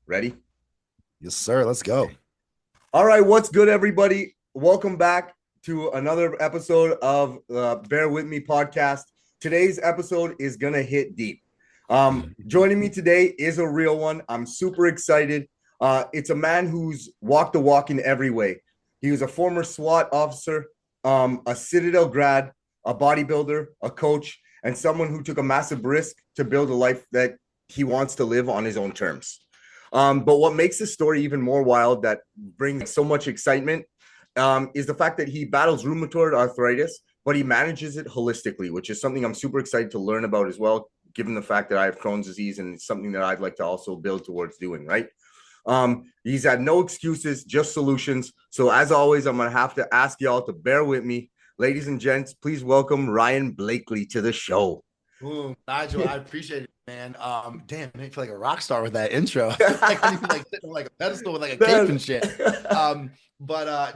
Ready? Yes, sir. Let's go. All right, what's good, everybody? Welcome back to another episode of the Bare With Me podcast. Today's episode is gonna hit deep. Joining me today is a real one. I'm super excited. It's a man who's walked the walk in every way. He was a former SWAT officer, a Citadel grad, a bodybuilder, a coach, and someone who took a massive risk to build a life that he wants to live on his own terms. But what makes this story even more wild, that brings so much excitement, is the fact that he battles rheumatoid arthritis, but he manages it holistically, which is something I'm super excited to learn about as well, given the fact that I have Crohn's disease, and it's something that I'd like to also build towards doing, right? He's had no excuses, just solutions. So as always, I'm going to have to ask y'all to bear with me. Ladies and gents, please welcome Ryan Bakeley to the show. Ooh, Nigel, I appreciate it, man. Damn, I feel like a rock star with that intro. I feel like I need to like sit on like a pedestal with like a cape and shit.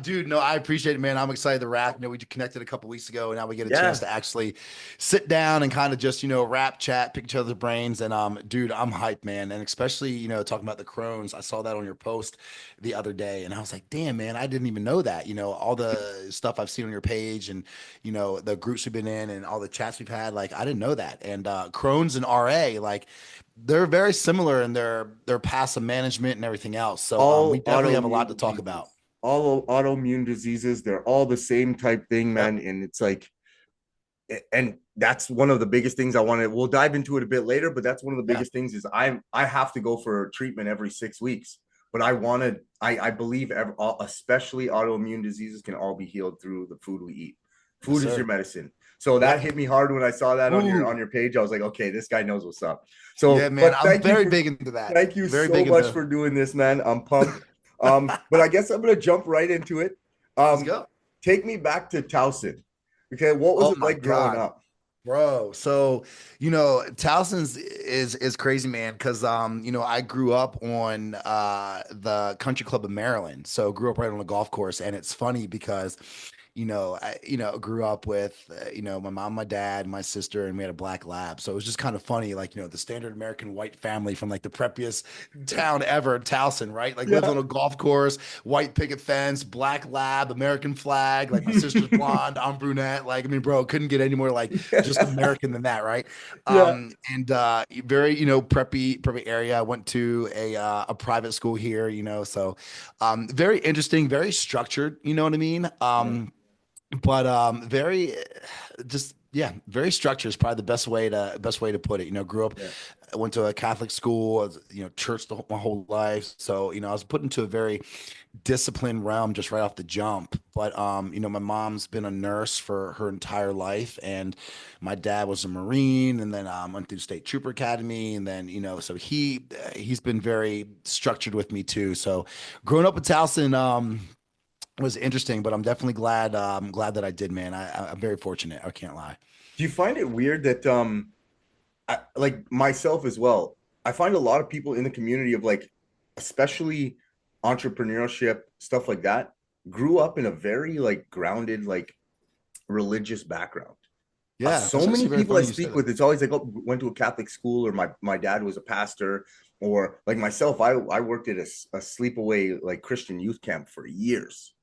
Dude, no, I appreciate it, man. I'm excited to rap. You know, we connected a couple weeks ago, and now we get a chance Yeah. to actually sit down and kind of just, rap, chat, pick each other's brains. And dude, I'm hyped, man. And especially, talking about the Crohn's. I saw that on your post the other day, and I was like, damn, man, I didn't even know that. All the stuff I've seen on your page and the groups we've been in and all the chats we've had, like I didn't know that. And Crohn's and RA, like they're very similar in their passive management and everything else. So we All definitely have a lot autoimmune to talk about. diseases, all autoimmune diseases, they're all the same type thing, Yep. man. And it's like, and that's one of the biggest things I want to, we'll dive into it a bit later, but that's one of the Yeah. biggest things is I have to go for treatment every 6 weeks. But I believe especially autoimmune diseases can all be healed through the food we eat. Yes, Food is your sir. medicine. So that Yep. hit me hard when I saw that on Ooh. your page. I was like, okay, this guy knows what's up. Yeah, So, man. but I'm very big into that. thank you Very so big much into for doing this, man. I'm pumped. But I guess I'm gonna jump right into it. let's Um, go. Take me back to Towson. Okay, what was Oh it my like growing God. up? Bro, so Towson's is crazy, man, because I grew up on the Country Club of Maryland. So grew up right on a golf course, and it's funny because I grew up with my mom, my dad, my sister, and we had a black lab. So it was just kind of funny, like the standard American white family from like the preppiest town ever, Towson, right? Like lives Yeah. on a golf course, white picket fence, black lab, American flag. Like my sister's blonde, I'm brunette. Like I mean, bro, couldn't get any more like just American than that, right? Yeah. And very preppy area. I went to a private school here, so very interesting, very structured. You know what I mean? Yeah. But very just yeah, very structured is probably the best way to put it. Grew up, Yeah. I went to a Catholic school, church my whole life. So I was put into a very disciplined realm just right off the jump. But my mom's been a nurse for her entire life, and my dad was a Marine, and then went through State Trooper Academy, and then so he's been very structured with me too. So growing up in Towson, was interesting, but I'm definitely glad that I did, man. I'm very fortunate. I can't lie. Do you find it weird that like myself as well? I find a lot of people in the community of like, especially entrepreneurship stuff like that, grew up in a very like grounded, like religious background. Yeah, So that's many actually very people I funny you said speak that. with, it's always like, oh, went to a Catholic school, or my dad was a pastor, or like myself, I worked at a sleepaway like Christian youth camp for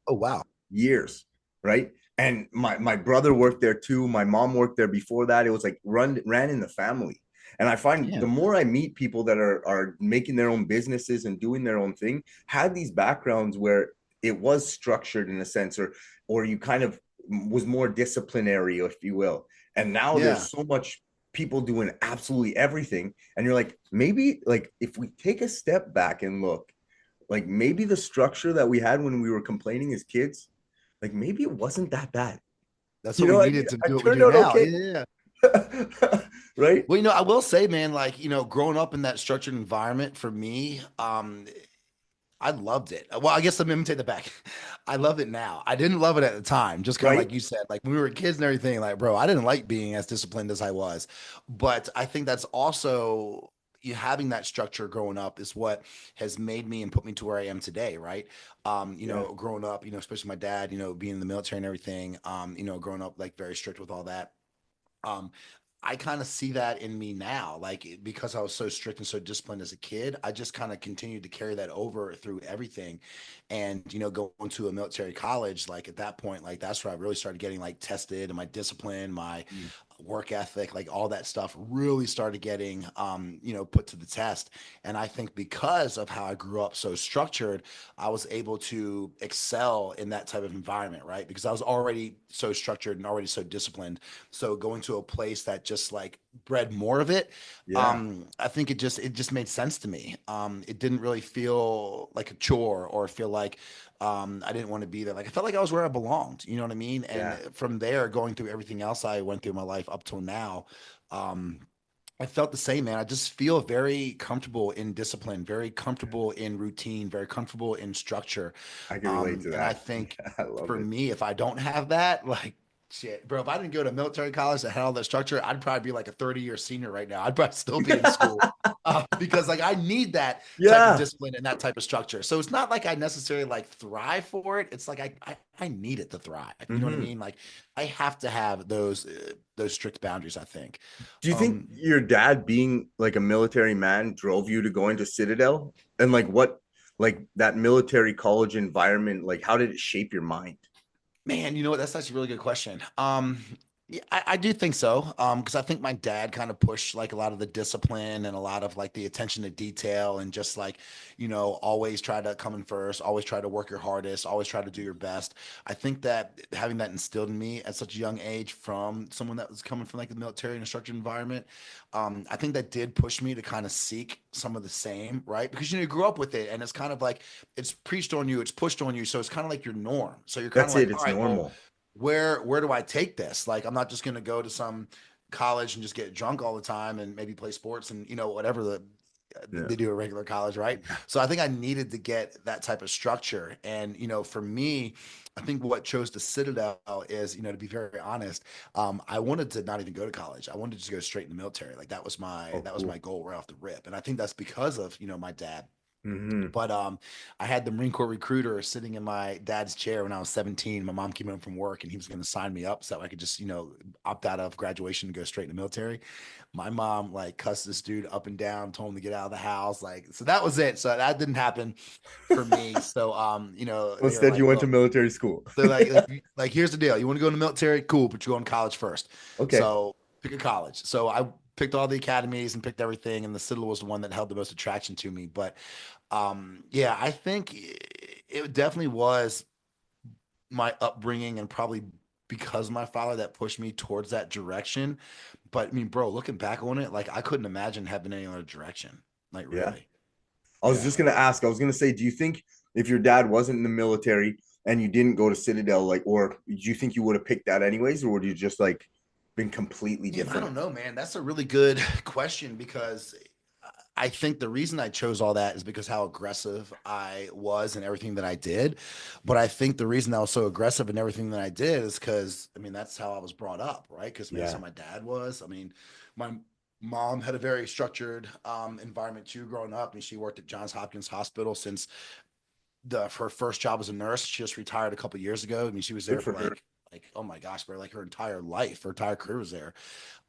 Oh wow. years, right? And my brother worked there too. My mom worked there before that. It was like ran in the family. And I find the Damn. more I meet people that are making their own businesses and doing their own thing, had these backgrounds where it was structured in a sense, or you kind of was more disciplinary, if you will. And now Yeah. there's so much people doing absolutely everything. And you're like, maybe like if we take a step back and look, like maybe the structure that we had when we were complaining as kids, like maybe it wasn't that bad. That's You what know we what I mean? needed to I do what we turned do out now. okay. Yeah. Right? Well, I will say, man, like, growing up in that structured environment for me, I loved it. Well, I guess let me take that back. I love it now. I didn't love it at the time, just kind of Right? like you said, like when we were kids and everything, like, bro, I didn't like being as disciplined as I was. But I think that's also you having that structure growing up is what has made me and put me to where I am today, right? Yeah. Growing up, especially my dad, being in the military and everything, growing up like very strict with all that. Um, I kind of see that in me now, like because I was so strict and so disciplined as a kid, I just kind of continued to carry that over through everything. And, going to a military college, like at that point, like that's where I really started getting like tested, and my discipline, my Mm. work ethic, like all that stuff really started getting, put to the test. And I think because of how I grew up so structured, I was able to excel in that type of environment, right? Because I was already so structured and already so disciplined. So going to a place that just like bred more of it, Yeah, I think it just made sense to me. It didn't really feel like a chore or feel like I didn't want to be there. Like I felt like I was where I belonged. You know what I mean? And yeah, from there, going through everything else I went through in my life up till now, um, I felt the same, man. I just feel very comfortable in discipline, very comfortable in routine, very comfortable in structure. I can relate to And I that. think I love for it. me, if I don't have that, like, shit, bro, if I didn't go to military college that had all that structure, I'd probably be like a 30-year senior right now. I'd probably still be in school because like I need that type of Yeah. discipline and that type of structure. So it's not like I necessarily like thrive for it. It's like I need it to thrive. You know what I Hmm. mean? Like I have to have those strict boundaries, I think. Do you think Um, your dad being like a military man drove you to go into Citadel? And like what, like that military college environment, like how did it shape your mind? Man, you know what? That's actually a really good question. Yeah, I do think so. Because I think my dad kind of pushed like a lot of the discipline and a lot of like the attention to detail and just like, always try to come in first, always try to work your hardest, always try to do your best. I think that having that instilled in me at such a young age from someone that was coming from like the military and a structured environment, I think that did push me to kind of seek some of the same, right? Because you grew up with it and it's kind of like it's preached on you, it's pushed on you, so it's kind of like your norm. So you're kind of That's it. like, all It's right, well, normal. where do I take this? Like, I'm not just going to go to some college and just get drunk all the time and maybe play sports and whatever Yeah. they do at regular college, right? So I think I needed to get that type of structure. And for me, I think what chose the Citadel is, to be very honest, I wanted to not even go to college. I wanted to just go straight in the military. Like that was my Oh, that was cool. my goal right off the rip. And I think that's because of my dad. Hmm. But I had the Marine Corps recruiter sitting in my dad's chair when I was 17. My mom came home from work and he was going to sign me up so I could just, opt out of graduation and go straight in the military. My mom like cussed this dude up and down, told him to get out of the house. Like, so that was it. So that didn't happen for me. So, they were Instead, you like, went to look, military school. they're like, here's the deal. You want to go in the military? Cool, but you go in college first. Okay. So pick a college. So I picked all the academies and picked everything, and the Citadel was the one that held the most attraction to me. But yeah, I think it definitely was my upbringing and probably because of my father that pushed me towards that direction. But I mean, bro, looking back on it, like I couldn't imagine having any other direction. Like Yeah. really. I was Yeah. just gonna ask. I was gonna say, do you think if your dad wasn't in the military and you didn't go to Citadel, like, or do you think you would have picked that anyways, or would you just like been completely Man, I different? don't know, man. That's a really good question because I think the reason I chose all that is because how aggressive I was in everything that I did. But I think the reason I was so aggressive in everything that I did is because, I mean, that's how I was brought up, right? Because, I mean, that's Yeah. how my dad was. I mean, my mom had a very structured environment too growing up. I mean, she worked at Johns Hopkins Hospital since her first job as a nurse. She just retired a couple years ago. I mean, she was Good there for for her. like oh my gosh, bro, like her entire life, her entire career was there.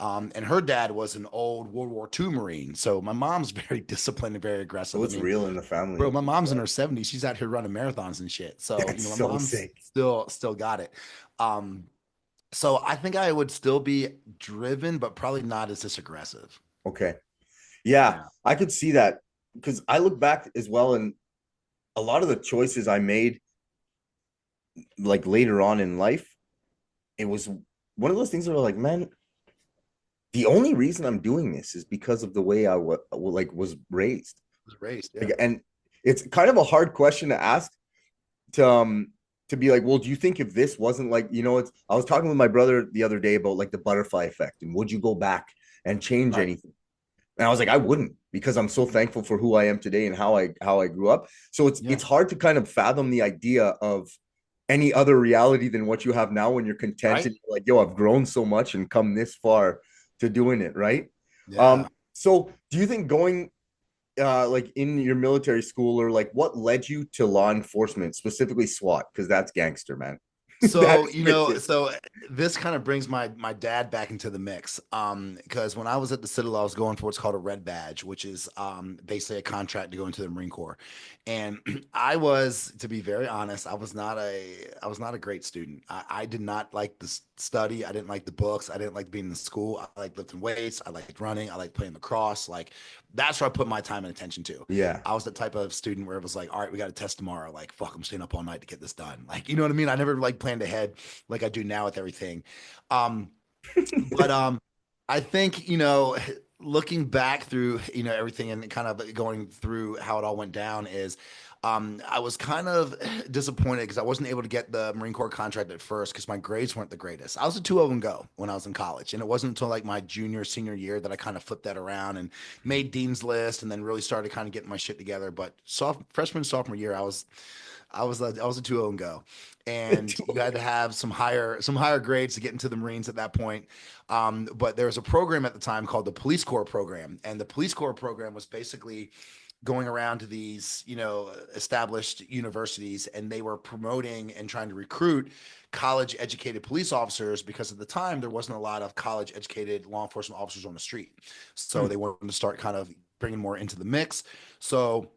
And her dad was an old World War II Marine. So my mom's very disciplined and very So aggressive. I it's mean, real in the bro, family. my mom's in her 70s. She's out here running marathons and shit. So, That's my so mom's sick. still got it. Um, so I think I would still be driven, but probably not as this aggressive. Okay. Yeah, Yeah. I could see that because I look back as well, and a lot of the choices I made, like later on in life, it was one of those things where like, man, the only reason I'm doing this is because of the way like was raised. Was raised. Yeah. Like, and it's kind of a hard question to ask to to be like, well, do you think if this wasn't like, it's I was talking with my brother the other day about like the butterfly effect and would you go back and change Right. anything? And I was like, I wouldn't because I'm so Mhm. thankful for who I am today and how I grew up. So Yeah. it's hard to kind of fathom the idea of any other reality than what you have now when you're content Right. and you're like, yo, I've grown so much and come this far to doing it, right? Yeah. So do you think going like in your military school or like what led you to law enforcement, specifically SWAT, because that's gangster, man. So, That's wicked. so this kind of brings my dad back into the mix. Because when I was at the Citadel, I was going for what's called a red badge, which is basically a contract to go into the Marine Corps. And I was, to be very honest, I was not a great student. I did not like the study. I didn't like the books. I didn't like being in school. I liked lifting weights. I liked running. I liked playing lacrosse. Like that's where I put my time and attention to. Yeah. I was the type of student where it was like, all right, we got a test tomorrow. Like, fuck, I'm staying up all night to get this done. Like, you know what I mean? I never like planned ahead like I do now with everything. Um, but I think, looking back through, everything and kind of going through how it all went down is I was kind of disappointed because I wasn't able to get the Marine Corps contract at first because my grades weren't the greatest. I was a 2.0 and go when I was in college. And it wasn't until like my junior, senior year that I kind of flipped that around and made Dean's List and then really started kind of getting my shit together. But freshman, sophomore year, I was a 2.0 and go, and you had to have some higher grades to get into the Marines at that point. But there was a program at the time called the Police Corps program, and the Police Corps program was basically going around to these established universities, and they were promoting and trying to recruit college educated police officers because at the time there wasn't a lot of college educated law enforcement officers on the street, so Hmm. they wanted to start kind of bringing more into the mix. So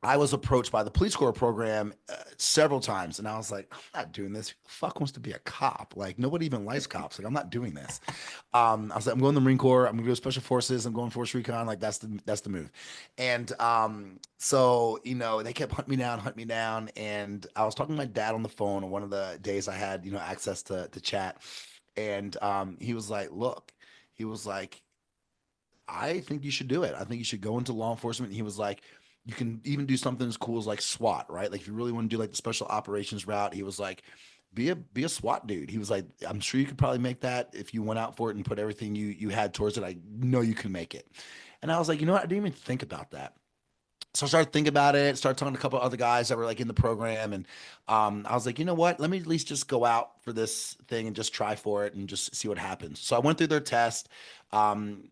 I was approached by the police corps program several times, and I was like, I'm not doing this. Who the fuck wants to be a cop? Like, nobody even likes cops. Like, I'm not doing this. I was like, I'm going to the Marine Corps. I'm going to go to Special Forces. I'm going Force Recon. Like, that's the move. And so they kept hunting me down. And I was talking to my dad on the phone on one of the days I had access to chat, and he was like, look, he was like, I think you should do it. I think you should go into law enforcement. And he was like, you can even do something as cool as like SWAT, right? Like if you really want to do like the special operations route, he was like, be a SWAT dude. He was like, I'm sure you could probably make that if you went out for it and put everything you had towards it. I know you can make it. And I was like, you know what? I didn't even think about that. So I started thinking about it, started talking to a couple of other guys that were like in the program. And I was like, you know what? Let me at least just go out for this thing and just try for it and just see what happens. So I went through their test,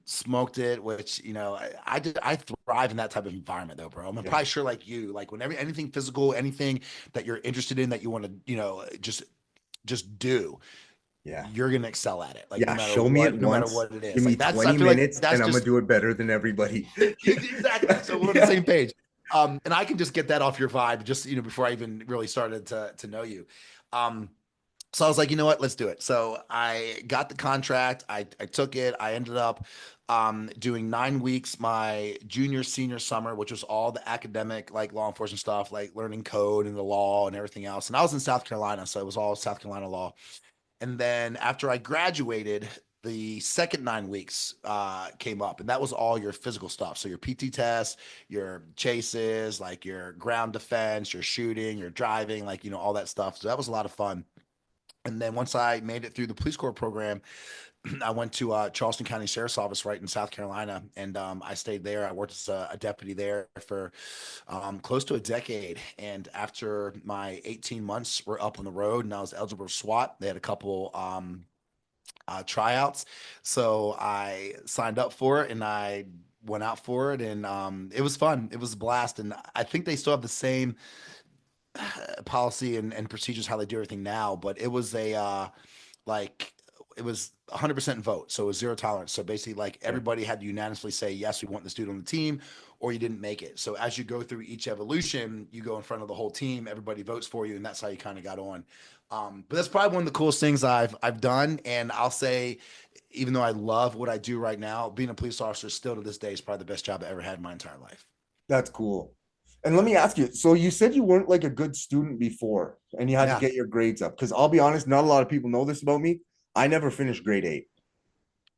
smoked it, which, I thrive in that type of environment though, bro. I'm Yeah. probably sure like you, like whenever anything physical, anything that you're interested in that you want to, just do, Yeah. you're going to excel at it. Like Yeah. Show me it no matter once. what it Give is. me Like I 20 feel like minutes that's and I'm gonna just do it better than everybody. exactly. So we're on the Yeah. same page. And I can just get that off your vibe just, before I even really started to know you. Um, so I was like, you know what, let's do it. So I got the contract. I took it. I ended up doing 9 weeks my junior, senior summer, which was all the academic, like law enforcement stuff, like learning code and the law and everything else. And I was in South Carolina, so it was all South Carolina law. And then after I graduated, the second 9 weeks came up, and that was all your physical stuff. So your PT tests, your chases, like your ground defense, your shooting, your driving, like all that stuff. So that was a lot of fun. And then once I made it through the police corps program, I went to Charleston County Sheriff's Office right in South Carolina, and I stayed there. I worked as a deputy there for close to a decade. And after my 18 months were up on the road and I was eligible for SWAT, they had a couple tryouts. So I signed up for it and I went out for it, and it was fun. It was a blast. And I think they still have the same policy and procedures how they do everything now, but it was like it was 100% vote, so it was zero tolerance. So basically, like Yeah. everybody had to unanimously say yes, we want this dude on the team, or you didn't make it. So as you go through each evolution, you go in front of the whole team, everybody votes for you, and that's how you kind of got on. But that's probably one of the coolest things I've done, and I'll say, even though I love what I do right now, being a police officer still to this day is probably the best job I ever had in my entire life. That's cool. And let me ask you, so you said you weren't like a good student before and you had to Yeah. get your grades up. Because I'll be honest, not a lot of people know this about me. I never finished grade 8.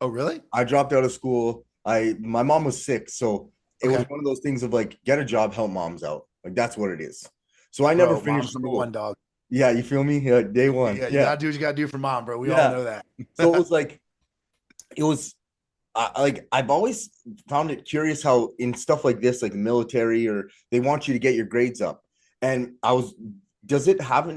Oh, really? I dropped out of school. My mom was sick, so it was Okay. one of those things of like get a job, help moms out. Like that's what it is. So I never Bro, finished mom's number one, school. dog. Yeah, you feel me? Yeah, day one. Yeah, you Yeah. gotta do what you gotta do for mom, bro. We all Yeah. know that. So it was like it was like I've always found it curious how in stuff like this, like military, or they want you to get your grades up. And did it have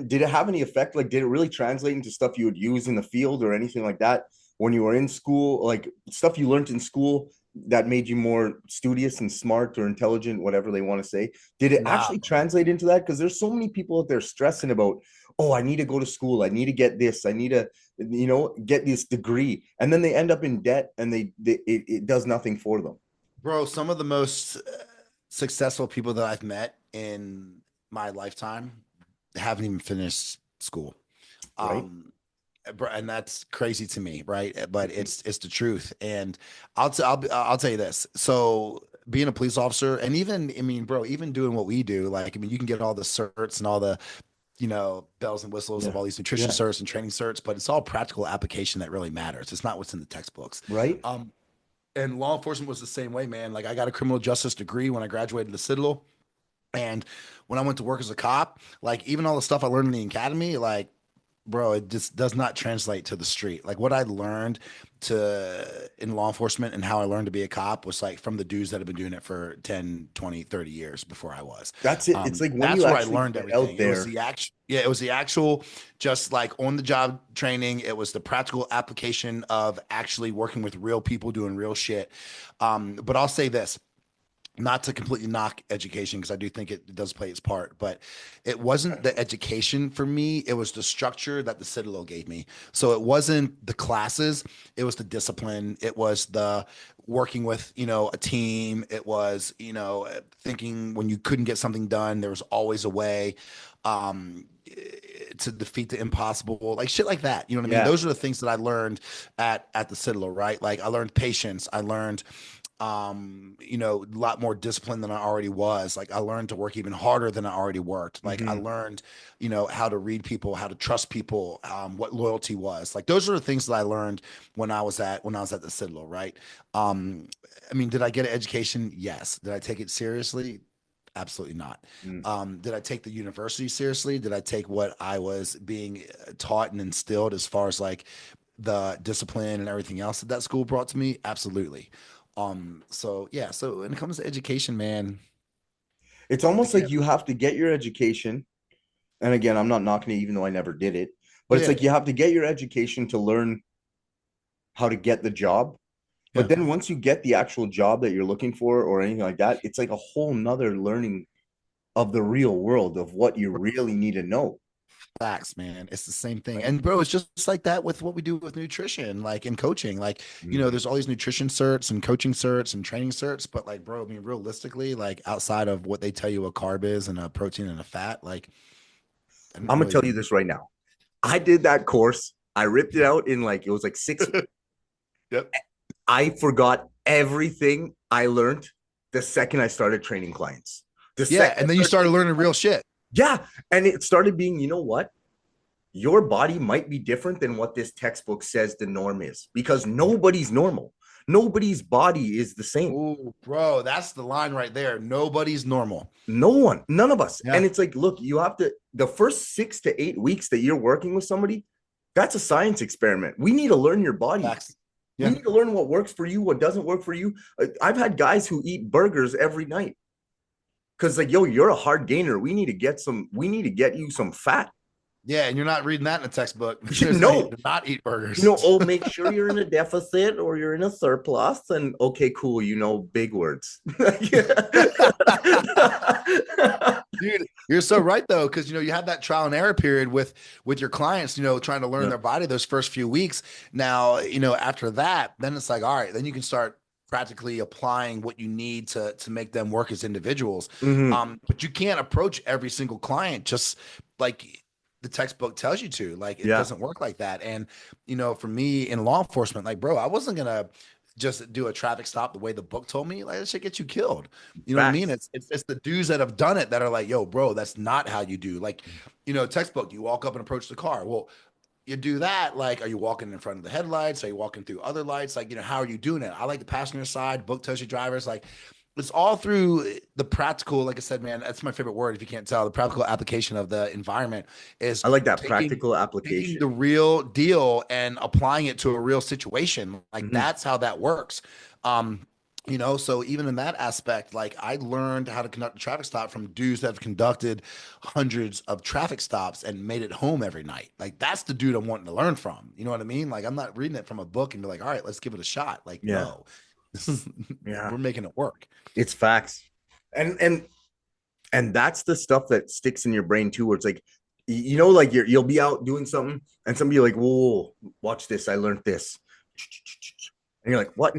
any effect? Like, did it really translate into stuff you would use in the field or anything like that when you were in school? Like stuff you learned in school that made you more studious and smart or intelligent, whatever they want to say. Did it Nah, actually translate into that? Because there's so many people out there stressing about, oh, I need to go to school. I need to get this. I need to, get this degree. And then they end up in debt and it does nothing for them. Bro, some of the most successful people that I've met in my lifetime haven't even finished school. Right. Um, and that's crazy to me, right? But it's the truth. And I'll tell you this. So being a police officer, and even, I mean, bro, even doing what we do, like, I mean, you can get all the certs and all the, bells and whistles of Yeah. all these nutrition Yeah. certs and training certs, but it's all practical application that really matters. It's not what's in the textbooks. Right. Um, and law enforcement was the same way, man. Like, I got a criminal justice degree when I graduated the Citadel. And when I went to work as a cop, like, even all the stuff I learned in the academy, like, bro, it just does not translate to the street. Like, what I learned to in law enforcement and how I learned to be a cop was like from the dudes that have been doing it for 10, 20, 30 years before I was. That's it. It's like when That's you where I actually learned get out everything. It was there. the actual, yeah, it was the actual, just like on the job training. It was the practical application of actually working with real people doing real shit. But I'll say this, not to completely knock education, because I do think it does play its part, but it wasn't the education for me. It was the structure that the Citadel gave me. So it wasn't the classes, it was the discipline. It was the working with, a team. It was, thinking when you couldn't get something done, there was always a way to defeat the impossible, like shit like that. You know what I mean? Yeah. Those are the things that I learned at the Citadel, right? Like, I learned patience. I learned a lot more discipline than I already was. Like, I learned to work even harder than I already worked. Like, I Mhm. learned, how to read people, how to trust people, what loyalty was. Like, those are the things that I learned when I was at the Citadel, right? I mean, did I get an education? Yes. Did I take it seriously? Absolutely not. Mm. Did I take the university seriously? Did I take what I was being taught and instilled as far as like the discipline and everything else that school brought to me? Absolutely. So yeah, so when it comes to education, man, It's almost like again, you have to get your education. And again, I'm not knocking it, even though I never did it. But it's yeah, like you have to get your education to learn how to get the job. But yeah, then once you get the actual job that you're looking for or anything like that, it's like a whole nother learning of the real world of what you really need to know. facts, man. It's the same thing. Right. And bro, it's just like that with what we do with nutrition, like in coaching. Like, Mhm. there's all these nutrition certs and coaching certs and training certs, but like, bro, I mean, realistically, like outside of what they tell you a carb is and a protein and a fat, like, I don't I'm gonna really. tell you this right now. I did that course. I ripped it out in like it was like 6 weeks. Yep. I forgot everything I learned the second I started training clients. The Yeah, second I and then you started started training learning real clients, shit. yeah. And it started being, you know what? Your body might be different than what this textbook says the norm is because nobody's normal. Nobody's body is the same. Oh, bro, that's the line right there. Nobody's normal. No one, none of us. And Yeah. it's like, look, you have to, the first 6 to 8 weeks that you're working with somebody, that's a science experiment. We need to learn your body. Facts. We Yeah. need to learn what works for you, what doesn't work for you. I've had guys who eat burgers every night because, like, yo, you're a hard gainer. We need to get you some fat. Yeah, and you're not reading that in a textbult. There's no No, to not eat burgers. oh, make sure you're in a deficit or you're in a surplus. And okay, cool, big words. Dude, you're so right though, because you have that trial and error period with your clients, trying to learn Yeah. their body those first few weeks. Now, after that, then it's like, all right, then you can start practically applying what you need to make them work as individuals. Mhm. But you can't approach every single client just like the textbook tells you to. Like, it Yeah. doesn't work like that. And for me in law enforcement, like, bro, I wasn't gonna just do a traffic stop the way the book told me. Like, that shit gets you killed. You know what I mean? Facts. It's the dudes that have done it that are like, yo, bro, that's not how you do. Like, textbook, you walk up and approach the car. Well, you do that. Like, are you walking in front of the headlights? Are you walking through other lights? Like, how are you doing it? I like the passenger side. Book tells you drivers. Like, it's all through the practical. Like I said, man, that's my favorite word. If you can't tell, the practical application of the environment is I like that taking practical taking application. the real deal and applying it to a real situation. Like, Mhm. that's how that works. Um, so even in that aspect, like, I learned how to conduct a traffic stop from dudes that have conducted hundreds of traffic stops and made it home every night. Like, that's the dude I'm wanting to learn from. You know what I mean? Like, I'm not reading it from a book and be like, all right, let's give it a shot. Like, Yeah. no, this is Yeah. we're making it work. It's facts. And that's the stuff that sticks in your brain too, where it's like you know, like you'll be out doing something and somebody like, whoa, watch this. I learned this. And you're like, what?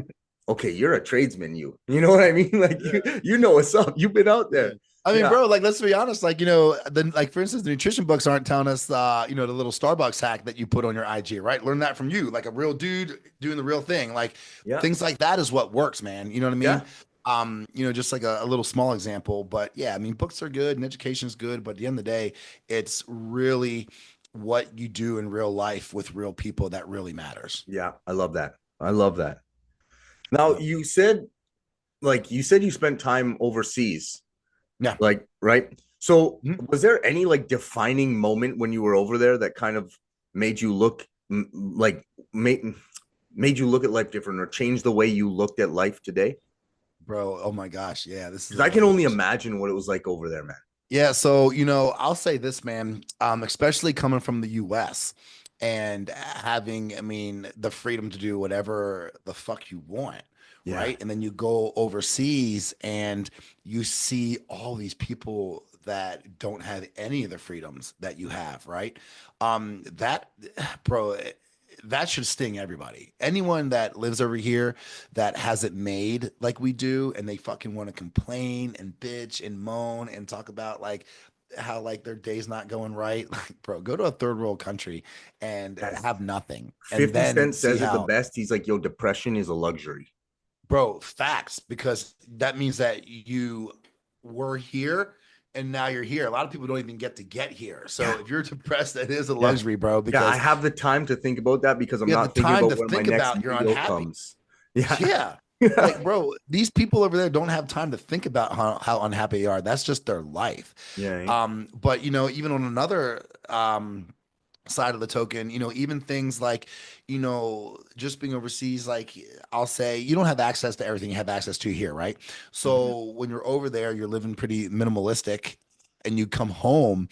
Okay, you're a tradesman, you know what I mean? Like you know what's up. You've been out Yeah. there. I mean, Yeah. bro, like let's be honest, like then like for instance, the nutrition books aren't telling us the little Starbucks hack that you put on your IG, right? Learn that from you, like a real dude doing the real thing. Like Yeah. things like that is what works, man. You know what I mean? Yeah. Just like a little small example. But yeah, I mean, books are good and education is good, but at the end of the day, it's really what you do in real life with real people that really matters. Yeah. I love that. I love that. Now Yep. you said you spent time overseas, Yeah. like, right? So Mhm. was there any like defining moment when you were over there that kind of made you look like made you look at life different or change the way you looked at life today? Bro, oh my gosh. Yeah, this is Because a I can great only question. imagine what it was like over there, man. Yeah, so I'll say this, man, especially coming from the US and having, I mean, the freedom to do whatever the fuck you want, Yeah. right? And then you go overseas and you see all these people that don't have any of the freedoms that you have, right? That, bro, that should sting everybody. Anyone that lives over here that has it made like we do, and they fucking want to complain and bitch and moan and talk about like how like their day's not going right. Like, bro, go to a third world country and Yes. have nothing, and 50 then Cent see says it the how, best. He's like, yo, depression is a luxury. bro, facts, because that means that you were here and now you're here. A lot of people don't even get here. Yeah. So if you're depressed, that is a Yeah. luxury, bro, Yeah. I because have the time to think about that because I'm you have the not thinking time about to when my think next about you're meal unhappy. comes. Yeah. Yeah. Like, bro, these people over there don't have time to think about how unhappy they are. That's just their life. Yeah. But even on another side of the token, even things like, just being overseas, like I'll say you don't have access to everything you have access to here, right? Mhm. So when you're over there, you're living pretty minimalistic and you come home,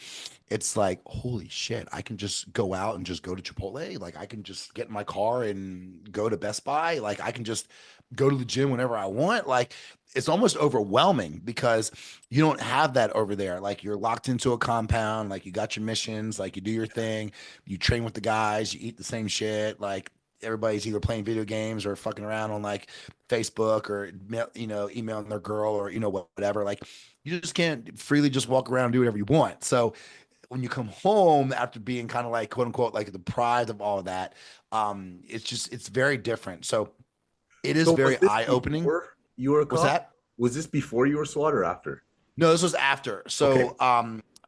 it's like, holy shit, I can just go out and just go to Chipotle. Like I can just get in my car and go to Best Buy. Like I can just go to the gym whenever I want. Like it's almost overwhelming because you don't have that over there. Like you're locked into a compound, like you got your missions, like you do your thing, you train with the guys, you eat the same shit. Like everybody's either playing video games or fucking around on like Facebook or emailing their girl or whatever. Like you just can't freely just walk around and do whatever you want. So when you come home after being kind of like quote unquote like deprived of all of that, it's very different. So it is So was very this eye opening. before you were a Was cop? that? Was this before you were SWAT or after? No, this was after. Okay. So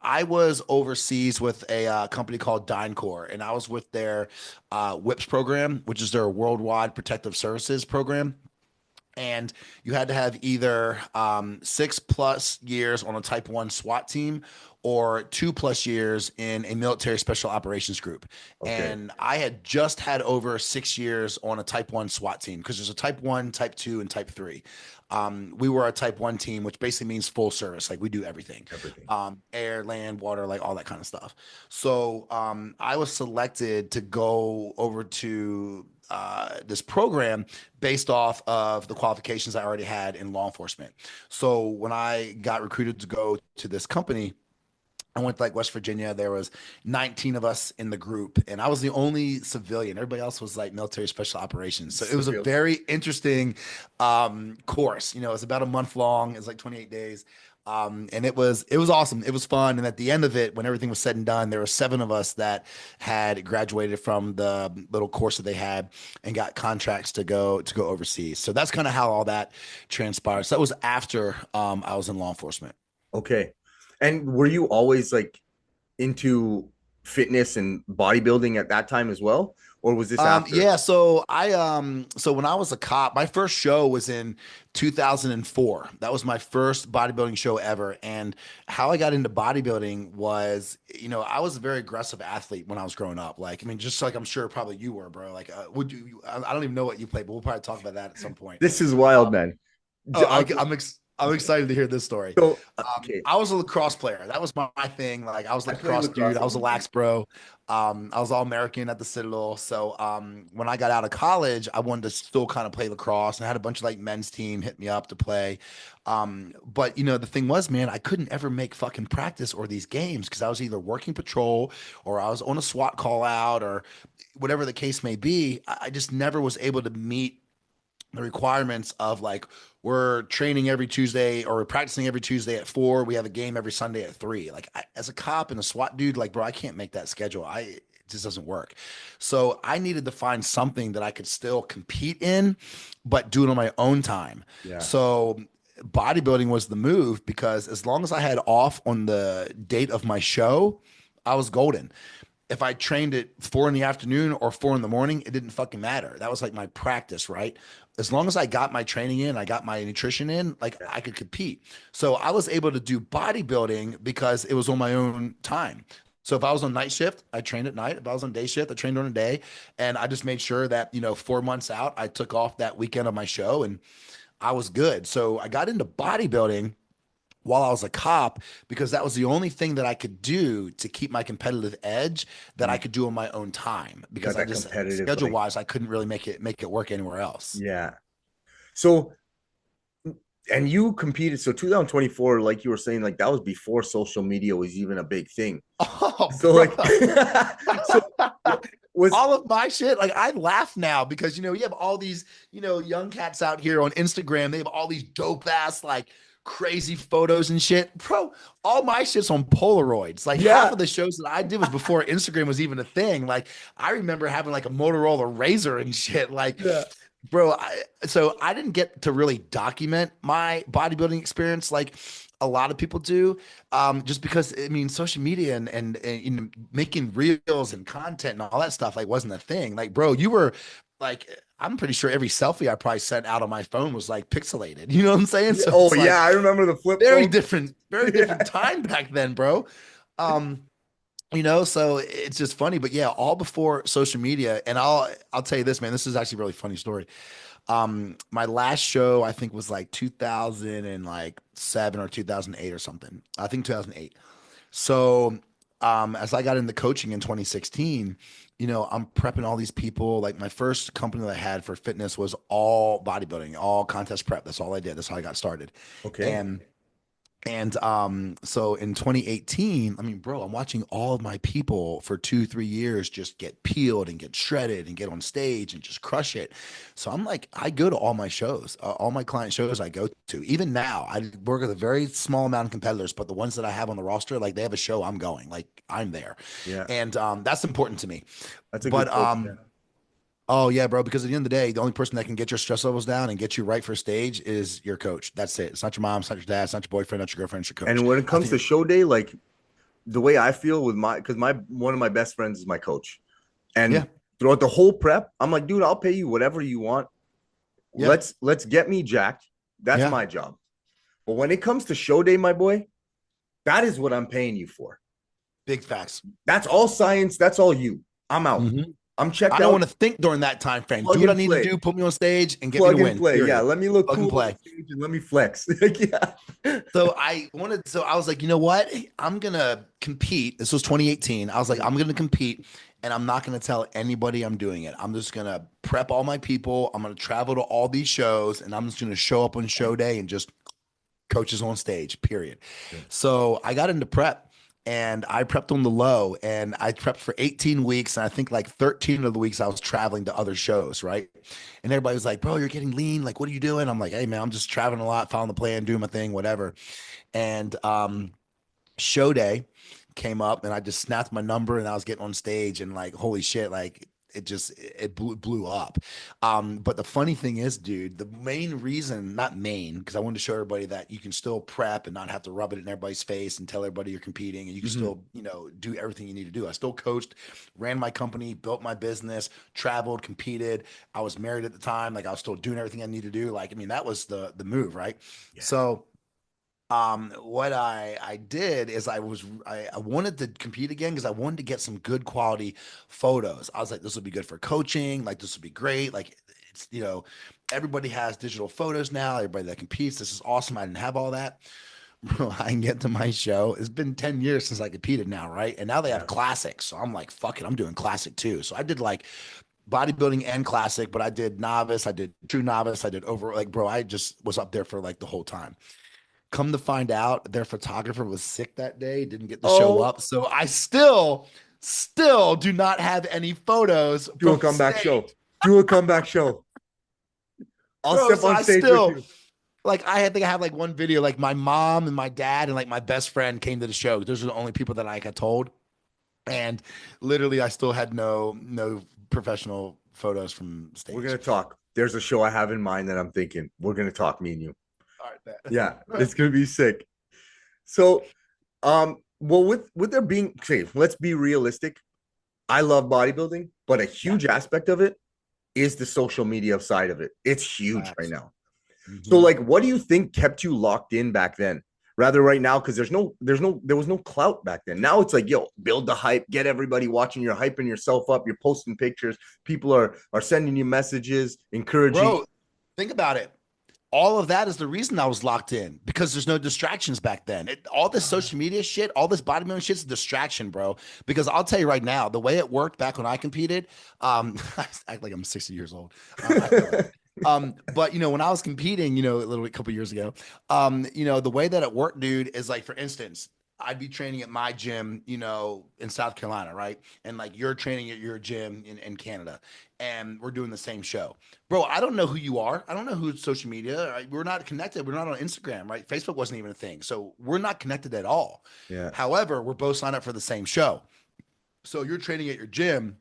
I was overseas with a company called DynCorp, and I was with their WIPS program, which is their Worldwide Protective Services program. And you had to have either 6+ years on a Type 1 SWAT team or 2+ years in a military special operations group. Okay. And I had just had over 6 years on a Type 1 SWAT team because there's a Type 1, Type 2, and Type 3. We were a Type 1 team, which basically means full service. Like we do everything, Everything. air, land, water, like all that kind of stuff. So I was selected to go over to this program based off of the qualifications I already had in law enforcement. So when I got recruited to go to this company, I went to like West Virginia. There was 19 of us in the group, and I was the only civilian. Everybody else was like military special operations. So it was a Civilian. very interesting course. It's about a month long. It's like 28 days. And it was awesome. It was fun. And at the end of it, when everything was said and done, there were 7 of us that had graduated from the little course that they had and got contracts to go overseas. So that's kind of how all that transpired. So that was after I was in law enforcement. Okay. And were you always like into fitness and bodybuilding at that time as well? Or was this after? Yeah, so when I was a cop, my first show was in 2004. That was my first bodybuilding show ever. And how I got into bodybuilding was, I was a very aggressive athlete when I was growing up. Like, I mean, just like I'm sure probably you were, bro. Like, I don't even know what you played, but we'll probably talk about that at some point. This is wild, Um, man. oh, Uh, I'm ex I'm excited to hear this story. So, okay, I was a lacrosse player. That was my thing. Like I was a I played lacrosse dude. lacrosse I as was a well. lax bro. I was all American at the Citadel. So when I got out of college, I wanted to still kind of play lacrosse, and I had a bunch of like men's team hit me up to play. But the thing was, man, I couldn't ever make fucking practice or these games because I was either working patrol or I was on a SWAT call out or whatever the case may be. I just never was able to meet the requirements of like we're training every Tuesday or we're practicing every Tuesday at 4. We have a game every Sunday at 3. Like as a cop and a SWAT dude, like bro, I can't make that schedule. It just doesn't work. So I needed to find something that I could still compete in, but do it on my own time. Yeah, So bodybuilding was the move because as long as I had off on the date of my show, I was golden. If I trained at 4 in the afternoon or 4 in the morning, it didn't fucking matter. That was like my practice, right? As long as I got my training in, I got my nutrition in, like yeah, I could compete. So I was able to do bodybuilding because it was on my own time. So if I was on night shift, I trained at night. If I was on day shift, I trained on a day. And I just made sure that, 4 months out, I took off that weekend of my show and I was good. So I got into bodybuilding while I was a cop because that was the only thing that I could do to keep my competitive edge that I mm, could do on my own time you got because I that just competitive, schedule like, wise I couldn't really make it work anywhere else. yeah. So, and you competed. So 2024, like you were saying, like that was before social media was even a big thing. Oh, So, bro. like, so was All of my shit, like I laugh now because you have all these, young cats out here on Instagram. They have all these dope ass like crazy photos and shit. Bro, all my shit's on Polaroids. Like half yeah, of the shows that I did was before Instagram was even a thing. Like I remember having like a Motorola Razor and shit. Like, yeah, bro, so I didn't get to really document my bodybuilding experience like a lot of people do, just because I mean, social media and making reels and content and all that stuff like wasn't a thing. Like, bro, you were like, I'm pretty sure every selfie I probably sent out on my phone was like pixelated. You know what I'm saying? yeah. So Oh it's yeah, like I remember the flip phone. very Yeah, different time back then, bro. Um, so it's just funny, but yeah, all before social media. And I'll tell you this, man, this is actually a really funny story. My last show I think was like 2007 or 2008 or something. I think 2008. So as I got into coaching in 2016, I'm prepping all these people. Like my first company that I had for fitness was all bodybuilding, all contest prep. That's all I did. That's how I got started. okay. And so in 2018, I mean, bro, I'm watching all of my people for 2, 3 years just get peeled and get shredded and get on stage and just crush it. So I'm like, I go to all my shows, all my client shows I go to. Even now, I work with a very small amount of competitors, but the ones that I have on the roster, like they have a show, I'm going, like I'm there. Yeah, And that's important to me. that's a good But coach. Yeah, oh yeah, bro. Because at the end of the day, the only person that can get your stress levels down and get you right for stage is your coach. That's it. It's not your mom. It's not your dad. It's not your boyfriend. Not your girlfriend. It's your coach. and when it I comes think. to show day, like the way I feel with my, because my one of my best friends is my coach, Yeah. and throughout the whole prep, I'm like, dude, I'll pay you whatever you want. Yeah. Let's get me jacked. That's Yeah. my job. But when it comes to show day, my boy, that is what I'm paying you for. Big facts. That's all science. That's all you. I'm out. Hmm. I'm checked I don't out. want to think during that time frame. Do Plug what I and need to play. do. Put me on stage and get me to Plug and win. play. Yeah. Period. Let me look Plug and cool on play. stage and let me flex. Yeah. So I was like, you know what? I'm gonna compete. This was 2018. I was like, I'm gonna compete, and I'm not gonna tell anybody I'm doing it. I'm just gonna prep all my people. I'm gonna travel to all these shows, and I'm just gonna show up on show day and just coaches on stage, period. So I got into prep and I prepped on the low and I prepped for 18 weeks. And I think like 13 of the weeks I was traveling to other shows, right? And everybody was like, bro, you're getting lean. Like, what are you doing? I'm like, hey, man, I'm just traveling a lot, following the plan, doing my thing, whatever. And show day came up and I just snapped my number and I was getting on stage and like, holy shit, like it blew up. But the funny thing is, dude, the main reason, not main, because I wanted to show everybody that you can still prep and not have to rub it in everybody's face and tell everybody you're competing and you can Mhm. still, do everything you need to do. I still coached, ran my company, built my business, traveled, competed. I was married at the time. Like I was still doing everything I need to do. Like, I mean, that was the move, right? Yeah. So what I did is I wanted to compete again because I wanted to get some good quality photos. I was like, this would be good for coaching, like this would be great, like it's, everybody has digital photos now, everybody that competes. This is awesome. I didn't have all that. Bro, I can get to my show. It's been 10 years since I competed now, right? And now they have Yeah. classics. So I'm like, fuck it, I'm doing classic too. So I did like bodybuilding and classic, but I did novice, I did true novice, I did over, like, bro, I just was up there for like the whole time. Come to find out, their photographer was sick that day, didn't get to show Oh, up. So I still do not have any photos do a from comeback show. stage. Do a comeback show. I'll Bro, step so on I stage with still you. like I think I have like one video, like my mom and my dad and like my best friend came to the show. Those are the only people that I got told. And literally I still had no professional photos from We're stage. gonna talk. There's a show I have in mind that I'm thinking we're gonna talk, me and you. All right, Yeah, bet. it's gonna be sick. So, well, with there being, okay, let's be realistic. I love bodybuilding, but a Yeah. huge aspect of it is the social media side of it. It's huge right Facts. now. So, Mhm. like, what do you think kept you locked in back then? Rather right now, because there was no clout back then. Now it's like, yo, build the hype, get everybody watching. You're hyping yourself up. You're posting pictures. People are sending you messages, encouraging. Bro, think about it. All of that is the reason I was locked in because there's no distractions back then. All this social media shit, all this bodybuilding shit's a distraction, bro. Because I'll tell you right now, the way it worked back when I competed, I act like I'm 60 years old. I like it. But when I was competing, a little couple years ago, the way that it worked, dude, is like, for instance, I'd be training at my gym, in South Carolina, right? And like you're training at your gym in Canada, and we're doing the same show. Bro, I don't know who you are. I don't know who's social media. Right? We're not connected. We're not on Instagram, right? Facebook wasn't even a thing. So we're not connected at all. Yeah. However, we're both signed up for the same show. So you're training at your gym,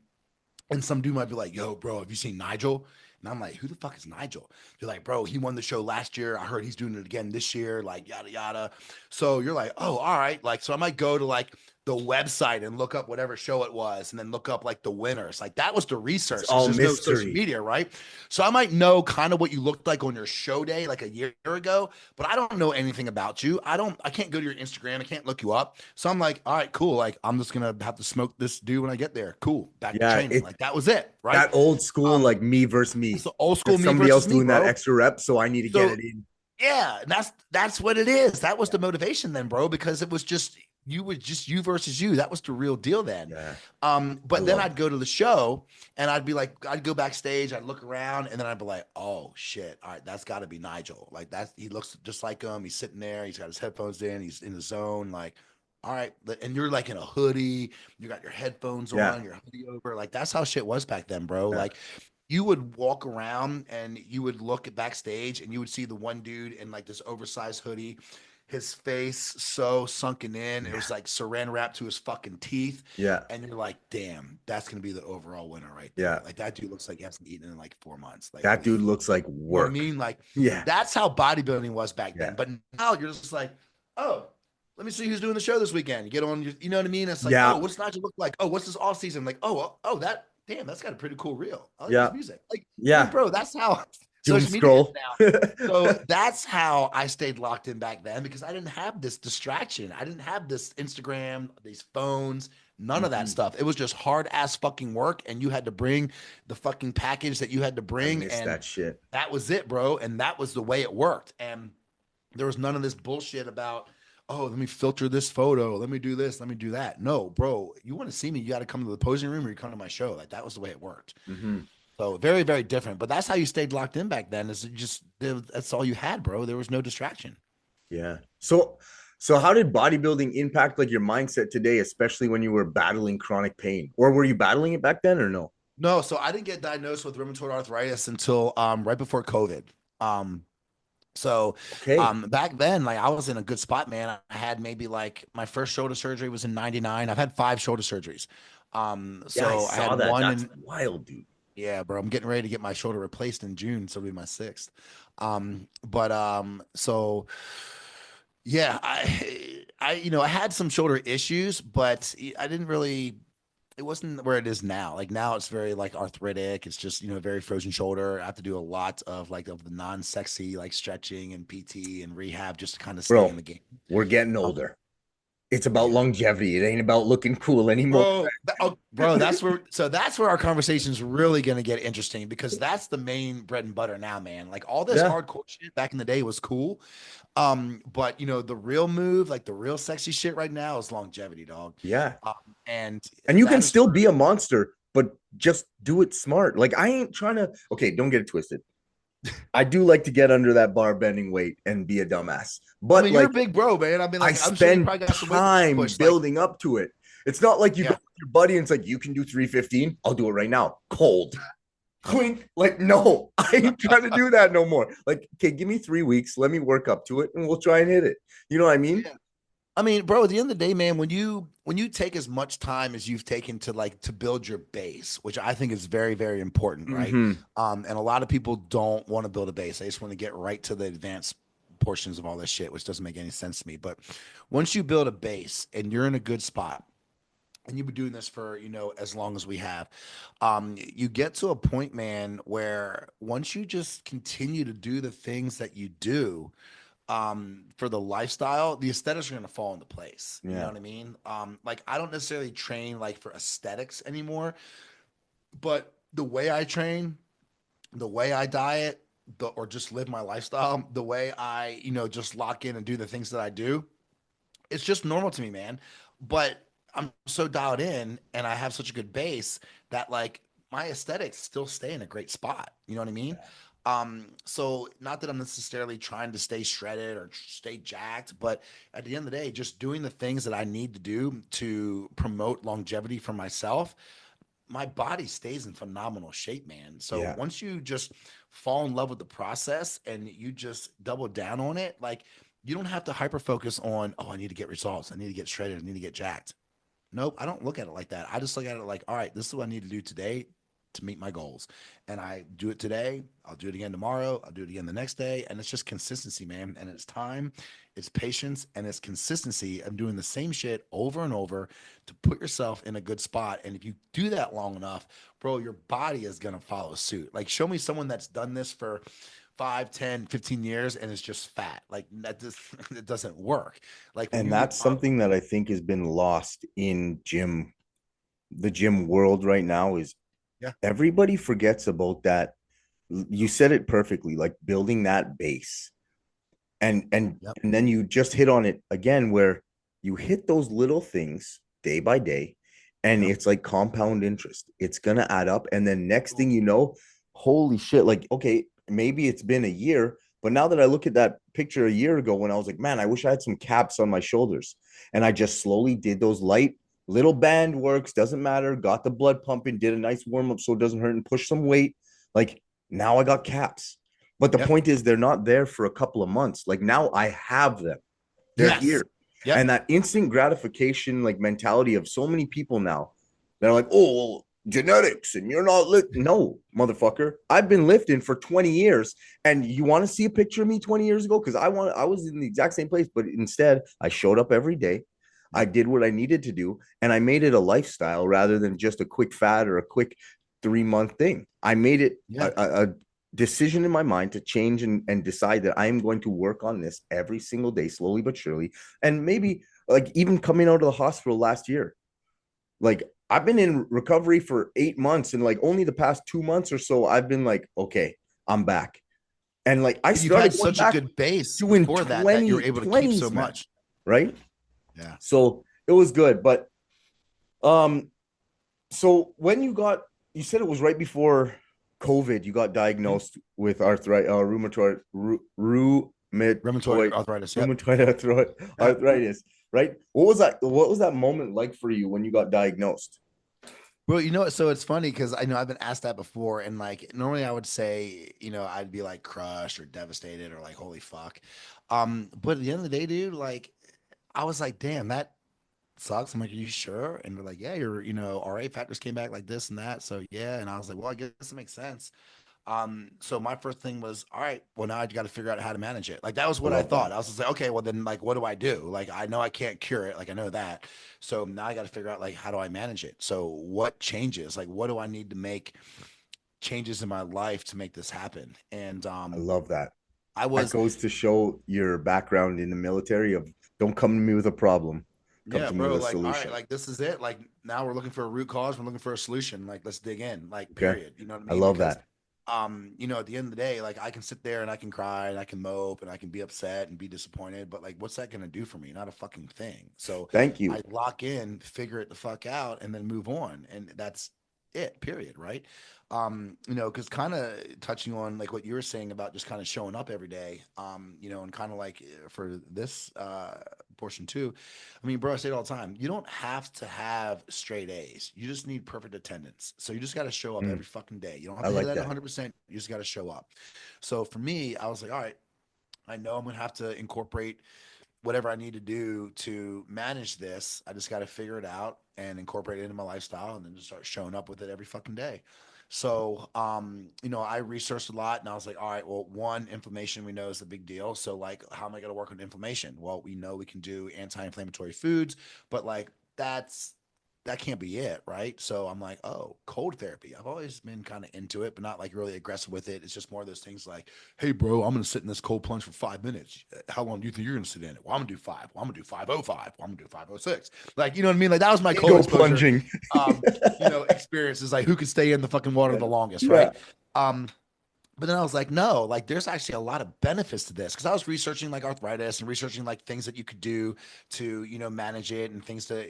and some dude might be like, yo, bro, have you seen Nigel? And I'm like, who the fuck is Nigel? You're like, bro, he won the show last year. I heard he's doing it again this year, like yada yada. So you're like, oh, all right. Like, so I might go to like the website and look up whatever show it was and then look up like the winners. Like that was the It's research because all there's no social mystery. media, right? So I might know kind of what you looked like on your show day like a year ago, but I don't know anything about you. I can't go to your Instagram. I can't look you up. So I'm like, all right, cool. Like I'm just gonna have to smoke this dude when I get there. Cool. Back to Yeah, training. it Like that was it, right? that old school Um, like me versus it's me. the old school There's me somebody else versus me, doing that bro. extra rep, so I need to get So it in. yeah, that's what it is. That was the motivation then, bro, because it was just you versus you. That was the real deal then. Yeah, I But then love I'd go to the show and I'd be like, I'd go backstage, I'd look around, and then I'd be like, oh shit, all right, that's got to be Nigel. Like he looks just like him. He's sitting there, he's got his headphones in, he's in the zone, like. All right, and you're like in a hoodie, you got your headphones yeah, on, your hoodie over. Like that's how shit was back then, bro. yeah. Like you would walk around and you would look at backstage and you would see the one dude in like this oversized hoodie, his face so sunken in, it Yeah. was like saran wrap to his fucking teeth. Yeah. And you're like, damn, that's gonna be the overall winner right there. Yeah. Like that dude looks like he hasn't eaten in like 4 months. Like That holy dude fuck. looks like You know what I work. mean? Like Yeah. that's how bodybuilding was back then. Yeah. But now you're just like, oh, let me see who's doing the show this weekend. You get on your, you know what I mean? It's like, Yeah. oh, what's Nigel look like? Oh, what's this off season? Like, oh, that damn, that's got a pretty cool reel. I like his Yeah. music. Like, Yeah. bro, that's how Doom social media is scroll. now. So that's how I stayed locked in back then because I didn't have this distraction. I didn't have this Instagram, these phones, none of that Mhm. stuff. It was just hard ass fucking work, and you had to bring the fucking package that you had to I bring, miss and that shit. that was it, bro. And that was the way it worked. And there was none of this bullshit about, oh, let me filter this photo. Let me do this. Let me do that. No, bro, you want to see me, you got to come to the posing room or you come to my show. Like that was the way it worked. Mhm. So very, very different. But that's how you stayed locked in back then. Is it just that's all you had, bro. There was no distraction. Yeah. So how did bodybuilding impact like your mindset today, especially when you were battling chronic pain? Or were you battling it back then or no? No, so I didn't get diagnosed with rheumatoid arthritis until right before COVID. Um, So Okay. back then, like I was in a good spot, man. I had maybe like my first shoulder surgery was in 99. I've had 5 shoulder surgeries. Yeah, I So I saw had that. one That's in, wild, dude. yeah, bro. I'm getting ready to get my shoulder replaced in June, so it'll be my sixth. So yeah, I had some shoulder issues, but I didn't really it wasn't where it is now. Like now it's very like arthritic. It's just, very frozen shoulder. I have to do a lot of like of the non-sexy like stretching and PT and rehab just to kind of stay in Bro, the game. we're getting Um, older. It's about longevity. It ain't about looking cool anymore. Bro, that's where our conversation is really going to get interesting, because that's the main bread and butter now, man. Like all this Yeah. hardcore shit back in the day was cool. But the real move, like the real sexy shit right now is longevity, dog. Yeah. Um, and And you can that is still be a monster, but just do it smart. Like I ain't trying to, okay, don't get it twisted. I do like to get under that bar bending weight and be a dumbass. I But mean, you're like a big bro, man. I mean, I like I'm sure you spend probably got some weight to time push. Like, building up to it. It's not like you go yeah. with your buddy and it's like, you can do 315. I'll do it right now. Cold. Clink. Like, no, I ain't trying to do that no more. Like, okay, give me 3 weeks. Let me work up to it and we'll try and hit it. You know what I mean? Yeah. I mean, bro, at the end of the day, man, when you take as much time as you've taken to build your base, which I think is very, very important, right? Mm-hmm. And a lot of people don't want to build a base. They just want to get right to the advanced portions of all this shit, which doesn't make any sense to me. But once you build a base and you're in a good spot, and you've been doing this for as long as we have, you get to a point, man, where once you just continue to do the things that you do, for the lifestyle, the aesthetics are going to fall into place. You know Yeah. what I mean? Like I don't necessarily train like for aesthetics anymore, but the way I train, the way I diet, or just live my lifestyle, the way I just lock in and do the things that I do, it's just normal to me, man. But I'm so dialed in and I have such a good base that like my aesthetics still stay in a great spot. You know what I mean? So not that I'm necessarily trying to stay shredded or stay jacked, but at the end of the day, just doing the things that I need to do to promote longevity for myself, my body stays in phenomenal shape, man. So Yeah. once you just fall in love with the process and you just double down on it, like you don't have to hyper focus on, oh, I need to get results. I need to get shredded. I need to get jacked. Nope, I don't look at it like that. I just look at it like, all right, this is what I need to do today to meet my goals. And I do it today. I'll do it again tomorrow. I'll do it again the next day. And it's just consistency, man. And it's time, it's patience, and it's consistency of doing the same shit over and over to put yourself in a good spot. And if you do that long enough, bro, your body is going to follow suit. Like, show me someone that's done this for 5, 10, 15 years and is just fat. Like, that just, it doesn't work. Like, when And you, that's something that I think has been lost in the gym world right now is yeah, everybody forgets about that. You said it perfectly, like building that base. And and yep, and then you just hit on it again where you hit those little things day by day and yep. it's like compound interest. It's going to add up and then next thing you know, holy shit, like okay, maybe it's been a year, but now that I look at that picture a year ago when I was like, man, I wish I had some caps on my shoulders. And I just slowly did those light little band works, doesn't matter, got the blood pumping, did a nice warm up so it doesn't hurt and push some weight. Like now I got caps. But the Yep. point is, they're not there for a couple of months. Like now I have them, they're Yes. here. Yep. And that instant gratification, like mentality of so many people now, they're like, oh, well, genetics and you're not no, motherfucker. I've been lifting for 20 years. And you want to see a picture of me 20 years ago? Because I was in the exact same place, but instead I showed up every day. I Yep. did what I needed to do, and I made it a lifestyle rather than just a quick fad or a quick 3 month thing. I made it Yeah. a decision in my mind to change and decide that I am going to work on this every single day, slowly but surely. And maybe like even coming out of the hospital last year, like I've been in recovery for 8 months, and like only the past 2 months or so, I've been like, okay, I'm back. And like I But you've had started going such a back good base doing before that you're 20 able to keep so 20s, man. much. Right. Yeah. So it was good. But um, so when you said it was right before COVID, you got Mhm. diagnosed with arthritis, Rheumatoid arthritis. Yep. rheumatoid arthritis, right? What was that moment like for you when you got diagnosed? Well, so it's funny because I know I've been asked that before, and like normally I would say, I'd be like crushed or devastated or like holy fuck. But at the end of the day, dude, like I was like, damn, that sucks. I'm like, are you sure? And they're like, yeah, your, RA factors came back like this and that. So yeah. And I was like, well, I guess it makes sense. So my first thing was, all right, well, now I got to figure out how to manage it. Like that was I what I love that. thought. I was just like, okay, well then like what do I do? Like I know I can't cure it. Like I know that. So now I got to figure out like how do I manage it? So what changes? Like what do I need to make changes in my life to make this happen? And I love that. I That was goes to show your background in the military of don't come to me with a problem. come Yeah, to me bro. with a Like, all right, solution. like this is it. Like now we're looking for a root cause. We're looking for a solution. Like, let's dig in. Like, Okay. period. You know what I I mean? love Because, that. at the end of the day, like I can sit there and I can cry and I can mope and I can be upset and be disappointed, but like, what's that gonna do for me? Not a fucking thing. So Thank you. I lock in, figure it the fuck out, and then move on. And that's it. Period. Right? Because kind of touching on like what you were saying about just kind of showing up every day. And kind of like for this portion too. I mean, bro, I say it all the time. You don't have to have straight A's. You just need perfect attendance. So you just got to show up Mm, every fucking day. You don't have I to hit it like at that. 100%. You just got to show up. So for me, I was like, all right, I know I'm going to have to incorporate whatever I need to do to manage this. I just got to figure it out and incorporate it into my lifestyle and then just start showing up with it every fucking day. So, I researched a lot and I was like, all right, well, one, inflammation we know is a big deal. So, like, how am I going to work on inflammation? Well, we know we can do anti inflammatory foods, but like, that can't be it, right? So I'm like, oh, cold therapy. I've always been kind of into it, but not like really aggressive with it. It's just more of those things like, hey, bro, I'm gonna sit in this cold plunge for 5 minutes. How long do you think you're gonna sit in it? Well, I'm gonna do five. Well, I'm gonna do 5:05. Well, I'm gonna do 5:06. Like, you know what I mean? Like that was my cold Ego exposure plunging. experiences. Like who could stay in the fucking water the longest, Yeah. right? Um, but then I was like, no, like there's actually a lot of benefits to this because I was researching like arthritis and researching like things that you could do to, manage it and things to,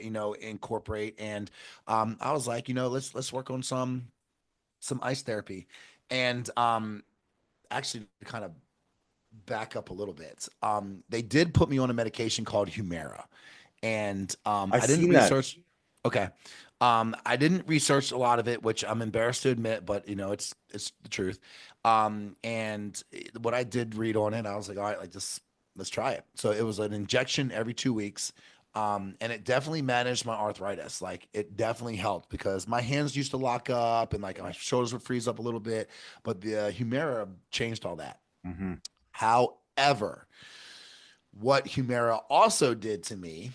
incorporate. And I was like, let's work on some ice therapy. And actually to kind of back up a little bit. They did put me on a medication called Humira. And I I didn't seen that. research. Okay. I didn't research a lot of it, which I'm embarrassed to admit, but it's the truth. And what I did read on it, I was like, all right, like just let's try it. So it was an injection every 2 weeks. And it definitely managed my arthritis. Like it definitely helped because my hands used to lock up and like my shoulders would freeze up a little bit, but the Humira changed all that. Hmm. However, what Humira also did to me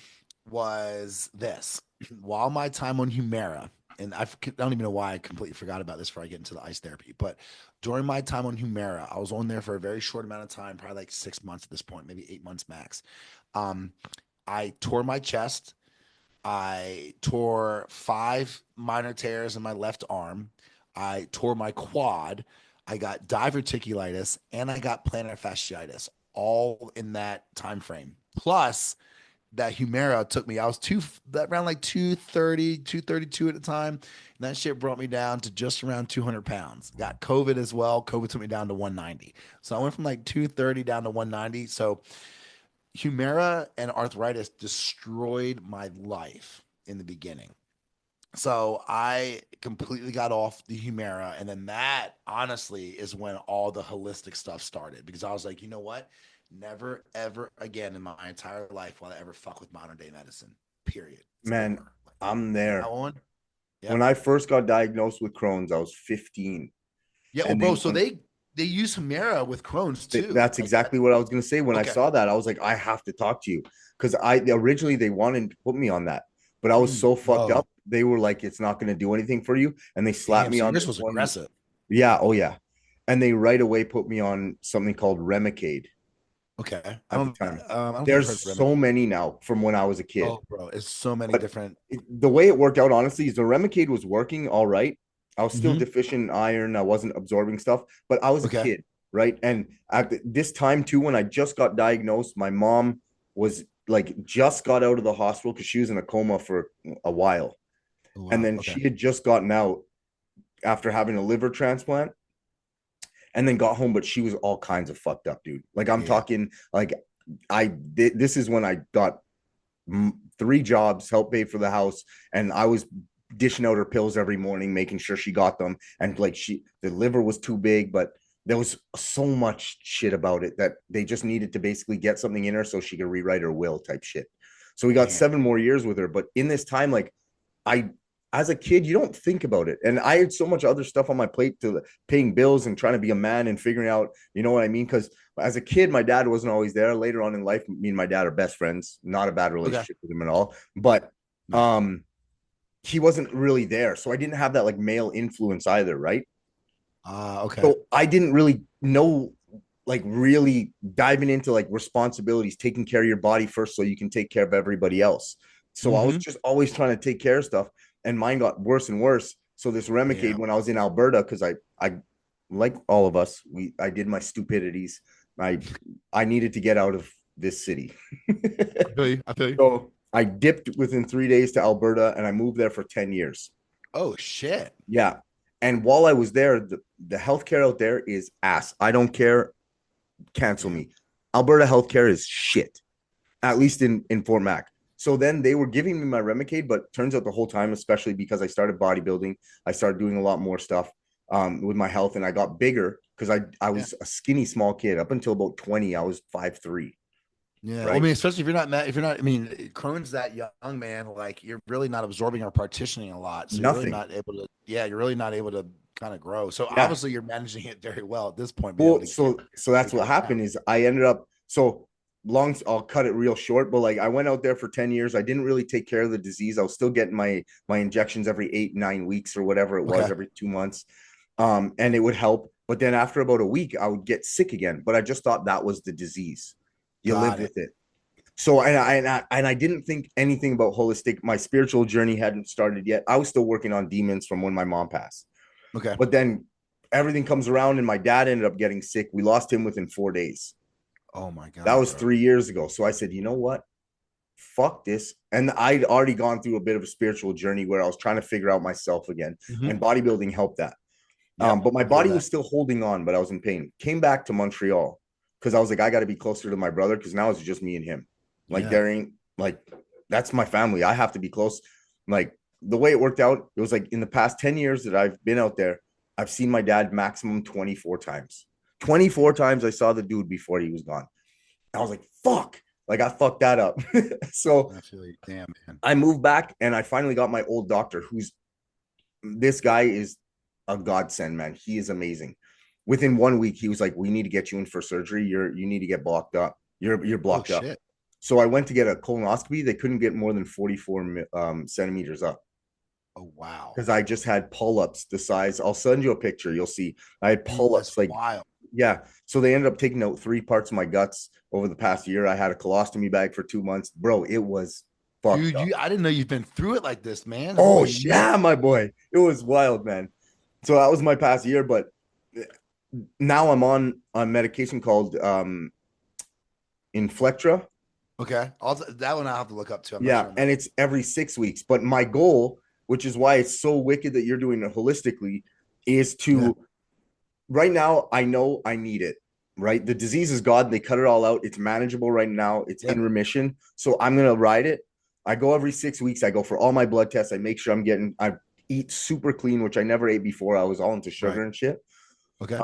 was this. While my time on Humira, and I don't even know why I completely forgot about this before I get into the ice therapy, but during my time on Humira, I was on there for a very short amount of time, probably like 6 months at this point, maybe 8 months max. Um, I tore my chest. I tore 5 minor tears in my left arm. I tore my quad. I got diverticulitis and I got plantar fasciitis all in that time frame. Plus, that Humira took me. I was around like 230, 232 at the time. And that shit brought me down to just around 200 pounds. Got COVID as well. COVID took me down to 190. So I went from like 230 down to 190. So Humira and arthritis destroyed my life in the beginning. So I completely got off the Humira. And then that honestly is when all the holistic stuff started because I was like, you know what? Never, ever again in my entire life will I ever fuck with modern day medicine. Period. It's Man, over. Like, I'm from now there. on. When Yep. I first got diagnosed with Crohn's, I was 15. Yeah. Oh, And bro. they So they use Humira with Crohn's too. that's Like that. exactly what I was going to say when I Okay. saw that. I was like, I have to talk to you because I originally they wanted to put me on that, but I was so fucked Bro. up. They were like, it's not going to do anything for you, and they slapped Damn. me So on yours this was one. aggressive. Yeah, oh yeah, and they right away put me on something called Remicade Okay. at the time. I don't think I've heard There's of so Remicade. many now from when I was a kid, Oh, bro. It's so many but different. the way it worked out, honestly, is the Remicade was working all right. I was still Mhm. deficient in iron. I wasn't absorbing stuff, but I was a Okay. kid, right? And at this time too, when I just got diagnosed, my mom was like just got out of the hospital because she was in a coma for a while, Oh, and wow. then Okay. she had just gotten out after having a liver transplant, and then got home, but she was all kinds of fucked up, dude. Like I'm Yeah. talking, like this is when I got 3 jobs, help pay for the house, and I was dishing out her pills every morning, making sure she got them. And like the liver was too big, but there was so much shit about it that they just needed to basically get something in her so she could rewrite her will type shit. So we got Damn. 7 more years with her. But in this time, like I, as a kid, you don't think about it. And I had so much other stuff on my plate to paying bills and trying to be a man and figuring out, you know what I mean? Because as a kid, my dad wasn't always there. Later on in life, me and my dad are best friends. Not a bad Okay. relationship with him at all. But No. um he wasn't really there. So I didn't have that like male influence either, right? Okay. So I didn't really know like really diving into like responsibilities, taking care of your body first so you can take care of everybody else. So I was Mm-hmm. just always trying to take care of stuff, and mine got worse and worse. So this Yeah. Remicade, when I was in Alberta, because I like all of us, I did my stupidities. I I needed to get out of this city. I feel you. I feel you. So I dipped within 3 days to Alberta, and I moved there for 10 years. Oh shit. Yeah. And while I was there, the healthcare out there is ass. I don't care. Cancel Yeah. me. Alberta healthcare is shit, at least in Fort Mac. So then they were giving me my Remicade, but turns out the whole time, especially because I started bodybuilding, I started doing a lot more stuff with my health, and I got bigger because I Yeah. was a skinny small kid up until about 20. I was 5'3", Yeah. Well, I right? mean, especially if you're not, if you're not, I mean, Crohn's that young, man, like you're really not absorbing or partitioning a lot. So you're really Nothing. not able to, yeah, you're really not able to kind of grow. So Yeah. obviously you're managing it very well at this point, being able Well, to get so that's figure what it out. happened is I ended up so long. I'll cut it real short, but like I went out there for 10 years. I didn't really take care of the disease. I was still getting my injections every 8, 9 weeks or whatever it was, Okay. every 2 months. And it would help. But then after about a week, I would get sick again. But I just thought that was the disease. You live Got it. with it. So and I didn't think anything about holistic. My spiritual journey hadn't started yet. I was still working on demons from when my mom passed. Okay. But then everything comes around, and my dad ended up getting sick. We lost him within 4 days. Oh my That God, was bro. 3 years ago. So I said, you know what? Fuck this. And I'd already gone through a bit of a spiritual journey where I was trying to figure out myself again. Mm-hmm. And bodybuilding helped that. Yep. But my I feel body that. was still holding on, but I was in pain. Came back to Montreal because I was like, I got to be closer to my brother because now it's just me and him. Like, Yeah. there ain't like, that's my family. I have to be close. Like, the way it worked out, it was like in the past 10 years that I've been out there, I've seen my dad maximum 24 times. 24 times I saw the dude before he was gone. I was like, fuck. Like, I fucked that up. So I feel you. Damn, man. I moved back, and I finally got my old doctor, who's this guy is a godsend, man. He is amazing. Within 1 week, he was like, "We need to get you in for surgery. You need to get blocked up. You're Oh blocked up." shit. So I went to get a colonoscopy. They couldn't get more than 44 centimeters up Oh wow. because I just had pull-ups the size. I'll send you a picture. You'll see. I had Dude, that's pull-ups like, wild. yeah. So they ended up taking out 3 parts of my guts over the past year. I had a colostomy bag for 2 months, bro. It was fucked Dude, up. I didn't know you've been through it like this, man. Oh Holy shit. yeah, my boy. It was wild, man. So that was my past year, but now I'm on medication called Inflectra. Okay. That one I'll have to look up too. I'm not Yeah, sure I'm and it's every 6 weeks. But my goal, which is why it's so wicked that you're doing it holistically, is yeah. to right now. I know I need it. Right, the disease is gone. They cut it all out. It's manageable right now. It's in Yep. remission. So I'm gonna ride it. I go every 6 weeks. I go for all my blood tests. I make sure I'm getting. I eat super clean, which I never ate before. I was all into Right. sugar and shit. Okay.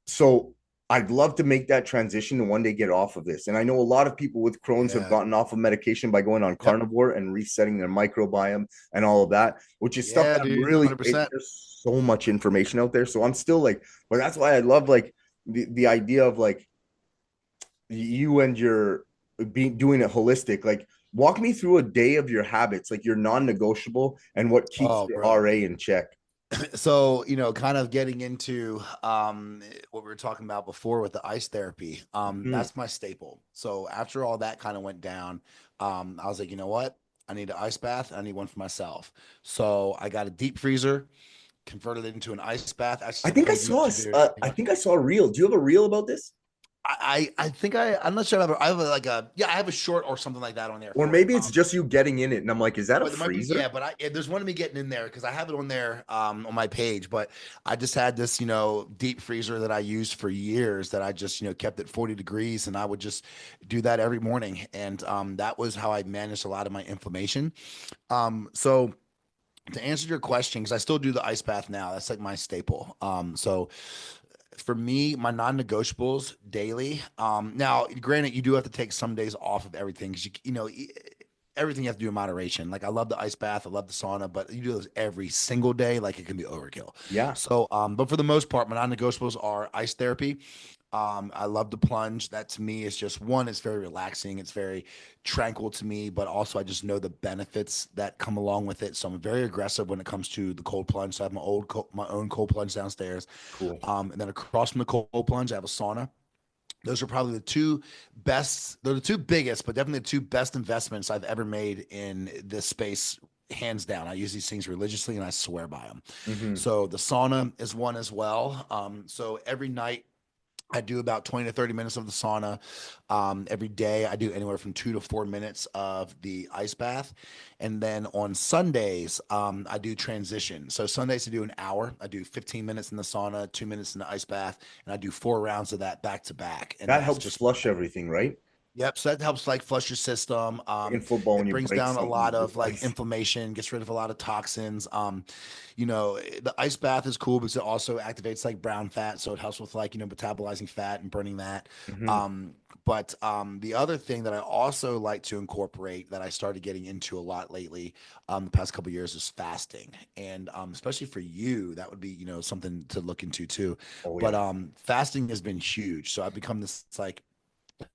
So I'd love to make that transition and one day get off of this. And I know a lot of people with Crohn's have Yeah. gotten off of medication by going on Yep. carnivore and resetting their microbiome and all of that, which is stuff Yeah, that I'm dude. really, 100%. there's so much information out there. So I'm still like, but that's why I love like the idea of like you and your being doing it holistic. Like, walk me through a day of your habits, like your non-negotiable and what keeps Oh, your bro. RA in check. So, kind of getting into what we were talking about before with the ice therapy. Mm, That's my staple. So after all that kind of went down, I was like, you know what? I need an ice bath. I need one for myself. So I got a deep freezer, converted it into an ice bath. I Actually, think I played saw YouTube I videos. think I saw a reel. Do you have a reel about this? I think I'm not sure I have like a, yeah, I have a short or something like that on there Or for it. maybe it's just you getting in it, and I'm like, is that a But there might be, freezer? yeah, but there's one of me getting in there because I have it on there on my page. But I just had this, deep freezer that I used for years that I just, kept at 40 degrees, and I would just do that every morning. And that was how I managed a lot of my inflammation. So to answer your question, because I still do the ice bath now, that's like my staple. So for me, my non-negotiables daily. Now, granted, you do have to take some days off of everything because everything you have to do in moderation. Like I love the ice bath, I love the sauna, but you do those every single day, like it can be overkill. Yeah. So, but for the most part, my non-negotiables are ice therapy. I love the plunge. That to me is just one, it's very relaxing, it's very tranquil to me, but also I just know the benefits that come along with it. So I'm very aggressive when it comes to the cold plunge. So I have my own cold plunge downstairs. Cool. And then across from the cold plunge, I have a sauna. Those are probably the two best, they're the two biggest, but definitely the two best investments I've ever made in this space, hands down. I use these things religiously and I swear by them. Mm-hmm. So the sauna is one as well. So every night I do about 20 to 30 minutes of the sauna. Every day, I do anywhere from 2 to 4 minutes of the ice bath. And then on Sundays, I do transition. So Sundays, I do an hour. I do 15 minutes in the sauna, 2 minutes in the ice bath, and I do 4 rounds of that back to back. And That that's helps just flush everything, right? Yep. So that helps like flush your system. Like in football, when It you brings break down a lot something with of like ice. inflammation, gets rid of a lot of toxins. The ice bath is cool because it also activates like brown fat. So it helps with like, metabolizing fat and burning that. Mm-hmm. But the other thing that I also like to incorporate that I started getting into a lot lately, the past couple of years is fasting. And especially for you, that would be, something to look into too. Oh But yeah. fasting has been huge. So I've become this like,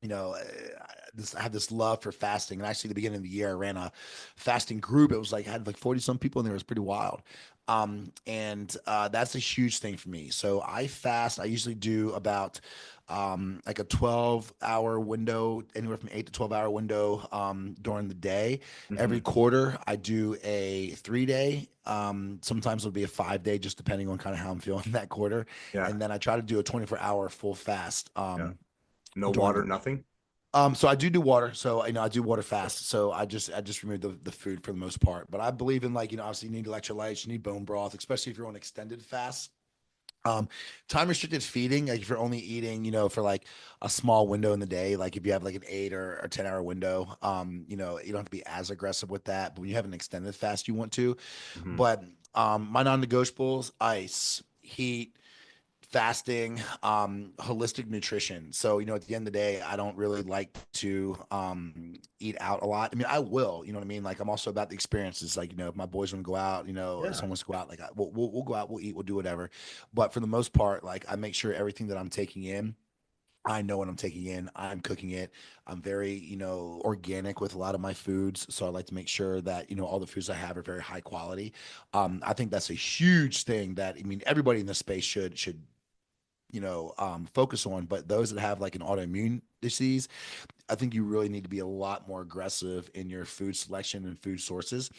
you know, uh, I have this love for fasting. And actually, at the beginning of the year, I ran a fasting group. It was like I had like 40 some people in there. It was pretty wild. And that's a huge thing for me. So I fast. I usually do about like a 12-hour window, anywhere from 8 to 12 hour window during the day. Mm-hmm. Every quarter, I do a 3 day. Sometimes it'll be a 5 day, just depending on kind of how I'm feeling that quarter. Yeah. And then I try to do a 24-hour full fast. Yeah. No During water, the nothing. so I do water. So I do water fast. So I just remove the food for the most part. But I believe in like, obviously you need electrolytes, you need bone broth, especially if you're on extended fast. Um, Time restricted feeding, like if you're only eating, for like a small window in the day, like if you have like an 8 or 10 hour window, you don't have to be as aggressive with that. But when you have an extended fast, you want to. Mm-hmm. But my non-negotiables, ice, heat, fasting, holistic nutrition. So, at the end of the day, I don't really like to eat out a lot. I mean, I will, you know what I mean? Like, I'm also about the experiences. Like, if my boys want to go out, if Yeah. someone wants to go out, like, we'll go out, we'll eat, we'll do whatever. But for the most part, like, I make sure everything that I'm taking in, I know what I'm taking in. I'm cooking it. I'm very, organic with a lot of my foods. So I like to make sure that, all the foods I have are very high quality. I think that's a huge thing that, I mean, everybody in this space should focus on. But those that have like an autoimmune disease, I think you really need to be a lot more aggressive in your food selection and food sources,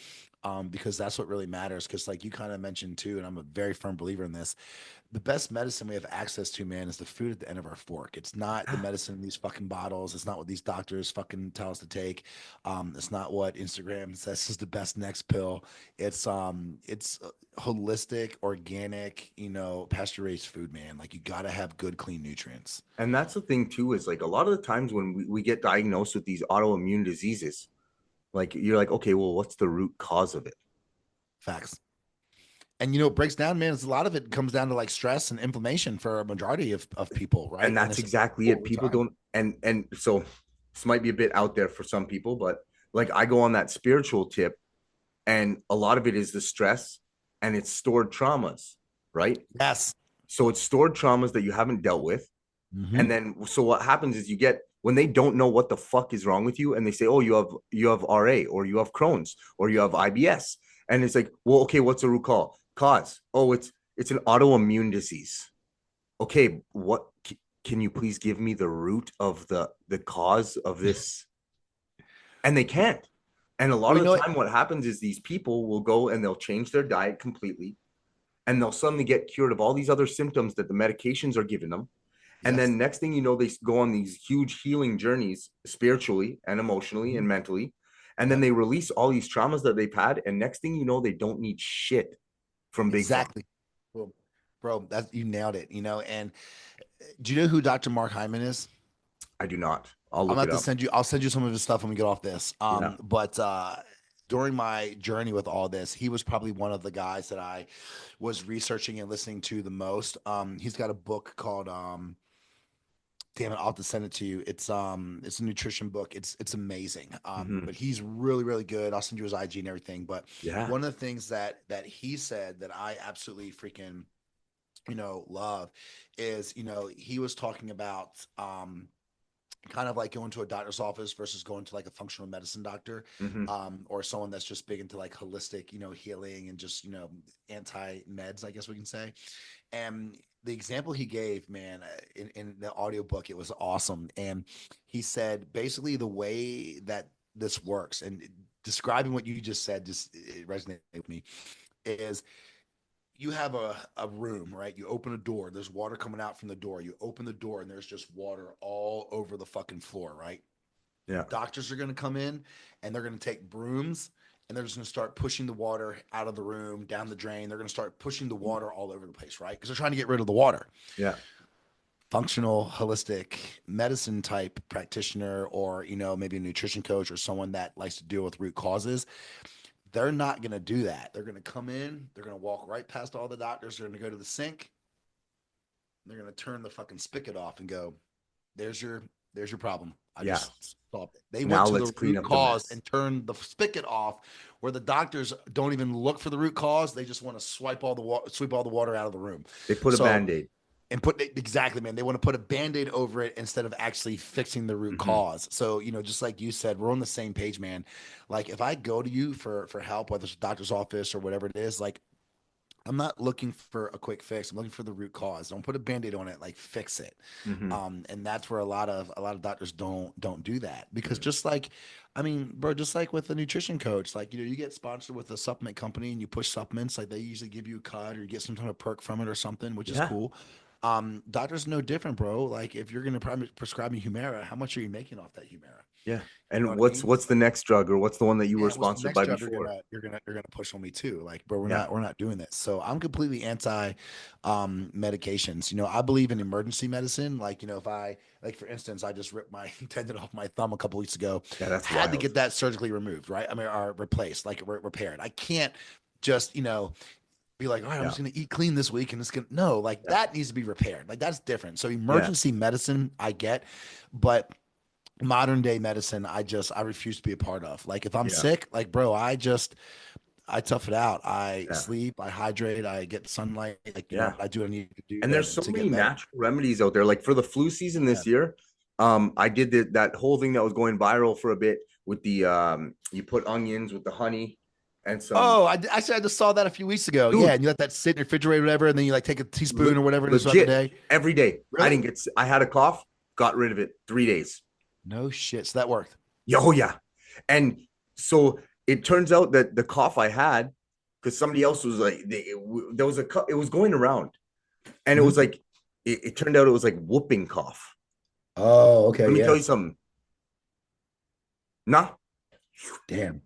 because that's what really matters. Because like you kind of mentioned too, and I'm a very firm believer in this, the best medicine we have access to, man, is the food at the end of our fork. It's not the medicine in these fucking bottles. It's not what these doctors fucking tell us to take. It's not what Instagram says is the best next pill. It's holistic, organic, pasture raised food, man. Like you gotta have good, clean nutrients. And that's the thing too, is like a lot of the times when we get diagnosed with these autoimmune diseases, like you're like, okay, well, what's the root cause of it? Facts. And it breaks down, man. It's a lot of it comes down to like stress and inflammation for a majority of people, And right? And that's it's exactly it. over People time. don't, and so this might be a bit out there for some people, but like I go on that spiritual tip, and a lot of it is the stress and it's stored traumas, right? Yes. So it's stored traumas that you haven't dealt with. And Hmm. then so what happens is you get, when they don't know what the fuck is wrong with you, and they say, oh, you have RA, or you have Crohn's, or you have IBS. And it's like, well, okay, what's the root cause? Oh, it's an autoimmune disease. Okay, what can you please give me the root of the cause of this? And they can't. And a lot Well, of the time what happens is these people will go and they'll change their diet completely, and they'll suddenly get cured of all these other symptoms that the medications are giving them. And yes. then next thing you know, they go on these huge healing journeys spiritually and emotionally Mhm. and mentally. And then Yep. they release all these traumas that they've had. And next thing you know, they don't need shit from Big Pharma. Exactly. Well, bro, that you nailed it. And do you know who Dr. Mark Hyman is? I do not. I'll I'm look it about to up. send you. I'll send you some of his stuff when we get off this. Yeah. But during my journey with all this, he was probably one of the guys that I was researching and listening to the most. He's got a book called damn it, I'll have to send it to you. It's a nutrition book. It's amazing. Mm-hmm. But he's really, really good. I'll send you his IG and everything. But Yeah. one of the things that he said that I absolutely freaking love is he was talking about kind of like going to a doctor's office versus going to like a functional medicine doctor, Hmm. or someone that's just big into like holistic, healing and just, anti meds, I guess we can say. And the example he gave, man, in the audiobook, it was awesome. And he said basically the way that this works, and describing what you just said, just it resonated with me, is you have a room, right? You open a door, there's water coming out from the door. You open the door and there's just water all over the fucking floor, right? Yeah. Doctors are going to come in and they're going to take brooms and they're just going to start pushing the water out of the room, down the drain. They're going to start pushing the water all over the place, right? Because they're trying to get rid of the water. Yeah. Functional, holistic medicine type practitioner, or, maybe a nutrition coach or someone that likes to deal with root causes, they're not going to do that. They're going to come in, they're going to walk right past all the doctors, they're going to go to the sink, they're going to turn the fucking spigot off and go, there's your problem. I Yeah. just solved it. They went Now to let's the clean root up the cause mess. and turned the spigot off, where the doctors don't even look for the root cause. They just want to sweep all the water out of the room. They put a So, band-aid. and put exactly, man, they want to put a band-aid over it instead of actually fixing the root Hmm. cause. So, just like you said, we're on the same page, man. Like if I go to you for help, whether it's a doctor's office or whatever it is, like I'm not looking for a quick fix. I'm looking for the root cause. Don't put a band-aid on it, like fix it. Hmm. And that's where a lot of doctors don't do that, because just like, I mean, bro, just like with a nutrition coach, like, you get sponsored with a supplement company and you push supplements, like they usually give you a cut or you get some kind of perk from it or something, which is Yeah. cool. Doctors are no different, bro. Like if you're going to prescribe me Humira, how much are you making off that Humira? Yeah. You know And what I mean? what's the next drug, or what's the one that you were Yeah, what's the sponsored next by job before? you're gonna push on me too? Like, bro, we're Yeah. not doing this. So I'm completely anti medications. I believe in emergency medicine. Like, if I, like, for instance, I just ripped my tendon off my thumb a couple weeks ago, Yeah, that's had to wild. get that surgically removed, right? I mean, or replaced, like repaired. I can't just, be like, all right, I'm Yeah. just gonna eat clean this week and it's gonna, no, like Yeah. that needs to be repaired. Like that's different. So Yeah. emergency medicine, I get, but modern day medicine, I refuse to be a part of. Like if I'm Yeah. sick, like bro, I tough it out. I Yeah. sleep, I hydrate, I get sunlight, like Yeah. I do what I need to do And there's so to many get better. natural remedies out there. Like for the flu season Yeah. this year, I did that whole thing that was going viral for a bit with the you put onions with the honey and some Oh, actually I just saw that a few weeks ago. Yeah, dude, and you let that sit in your refrigerator or whatever, and then you like take a teaspoon or whatever and it's throughout the legit day. every day. I Really? didn't get I had a cough, got rid of it 3 days. No shit. So that worked. Yeah, oh yeah. And so it turns out that the cough I had, because somebody else was like, there was it was going around, and it was Mhm. like, it turned out it was like whooping cough. Oh, okay, Let me tell yeah. you something. Nah, Damn.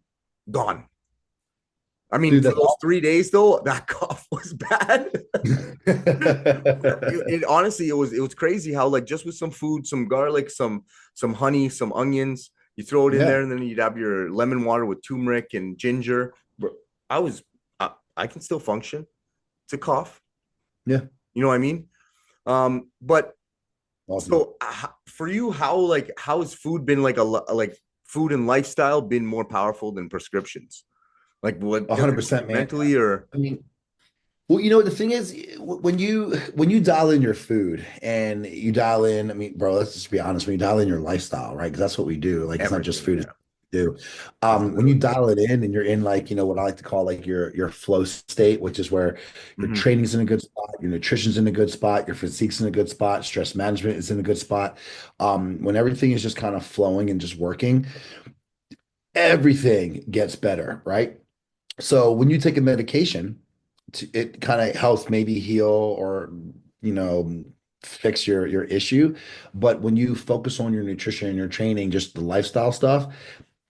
gone. I mean, Dude, for that's those awesome. 3 days though, that cough was bad. It honestly, it was crazy how, like, just with some food, some garlic, some honey, some onions, you throw it in Yeah. there, and then you'd have your lemon water with turmeric and ginger. Bro, I was I can still function. It's a cough. Yeah. You know what I mean? But Awesome. so for you, how has food been like food and lifestyle been more powerful than prescriptions? Like what, whether it be 100%, man. mentally or I mean, well, the thing is, when you dial in your food and you dial in, I mean, bro, let's just be honest. When you dial in your lifestyle, right? Because that's what we do. Like, it's not just everything. food; it's Yeah, what we do. it's When you literally. dial it in and you're in, like, what I like to call like your flow state, which is where your Hmm. training's in a good spot, your nutrition's in a good spot, your physique's in a good spot, stress management is in a good spot. When everything is just kind of flowing and just working, everything gets better, right? So when you take a medication, it kind of helps maybe heal or, you know, fix your issue. But when you focus on your nutrition and your training, just the lifestyle stuff,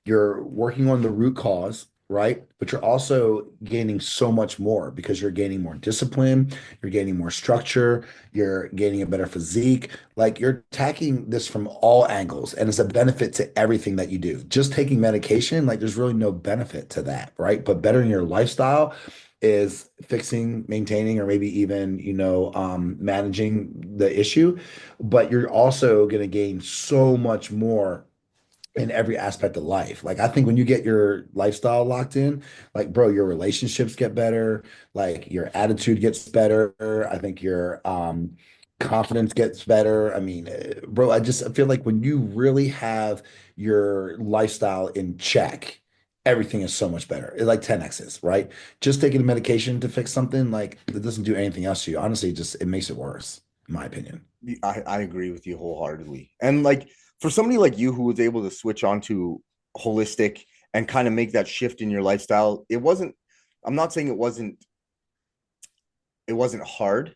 you're working on the root cause, right? But you're also gaining so much more because you're gaining more discipline, you're gaining more structure, you're gaining a better physique. Like you're attacking this from all angles, and it's a benefit to everything that you do. Just taking medication, like there's really no benefit to that, right? But bettering your lifestyle is fixing, maintaining, or maybe even, managing the issue. But you're also going to gain so much more in every aspect of life. Like I think when you get your lifestyle locked in, like bro, your relationships get better, like your attitude gets better. I think your confidence gets better. I mean, bro, I feel like when you really have your lifestyle in check, everything is so much better. It's like 10x's, right? Just taking a medication to fix something, like it doesn't do anything else to you. Honestly, it makes it worse, in my opinion. I agree with you wholeheartedly. And like for somebody like you who was able to switch onto holistic and kind of make that shift in your lifestyle, it wasn't, I'm not saying it wasn't hard,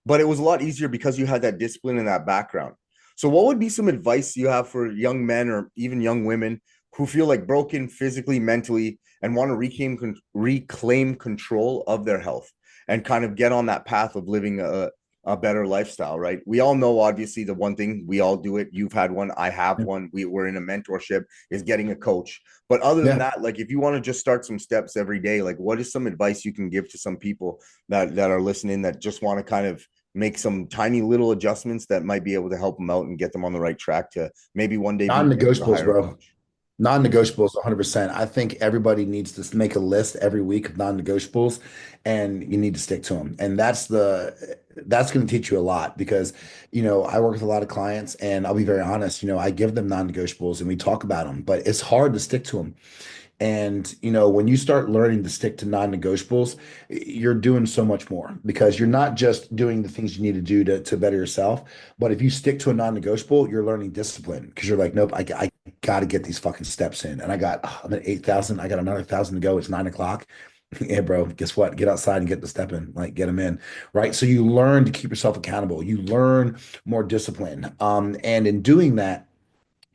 but it was a lot easier because you had that discipline and that background. So what would be some advice you have for young men or even young women who feel like broken physically, mentally, and want to reclaim control of their health and kind of get on that path of living a better lifestyle, right? We all know, obviously, the one thing we all do it. You've had one, I have Yeah. one. We're in a mentorship, is getting a coach. But other than Yeah. that, like if you want to just start some steps every day, like what is some advice you can give to some people that are listening that just want to kind of make some tiny little adjustments that might be able to help them out and get them on the right track to maybe one day be able to Non-negotiables, hire a bro. coach? Non-negotiables, 100%. I think everybody needs to make a list every week of non-negotiables, and you need to stick to them. And that's going to teach you a lot because, I work with a lot of clients, and I'll be very honest, I give them non-negotiables and we talk about them, but it's hard to stick to them. And, when you start learning to stick to non-negotiables, you're doing so much more because you're not just doing the things you need to do to better yourself. But if you stick to a non-negotiable, you're learning discipline because you're like, nope, I got to get these fucking steps in. And I'm at 8,000. I got another 1,000 to go. It's 9 o'clock. Yeah, bro, guess what? Get outside and get the step in, like get them in, right? So you learn to keep yourself accountable. You learn more discipline. And in doing that,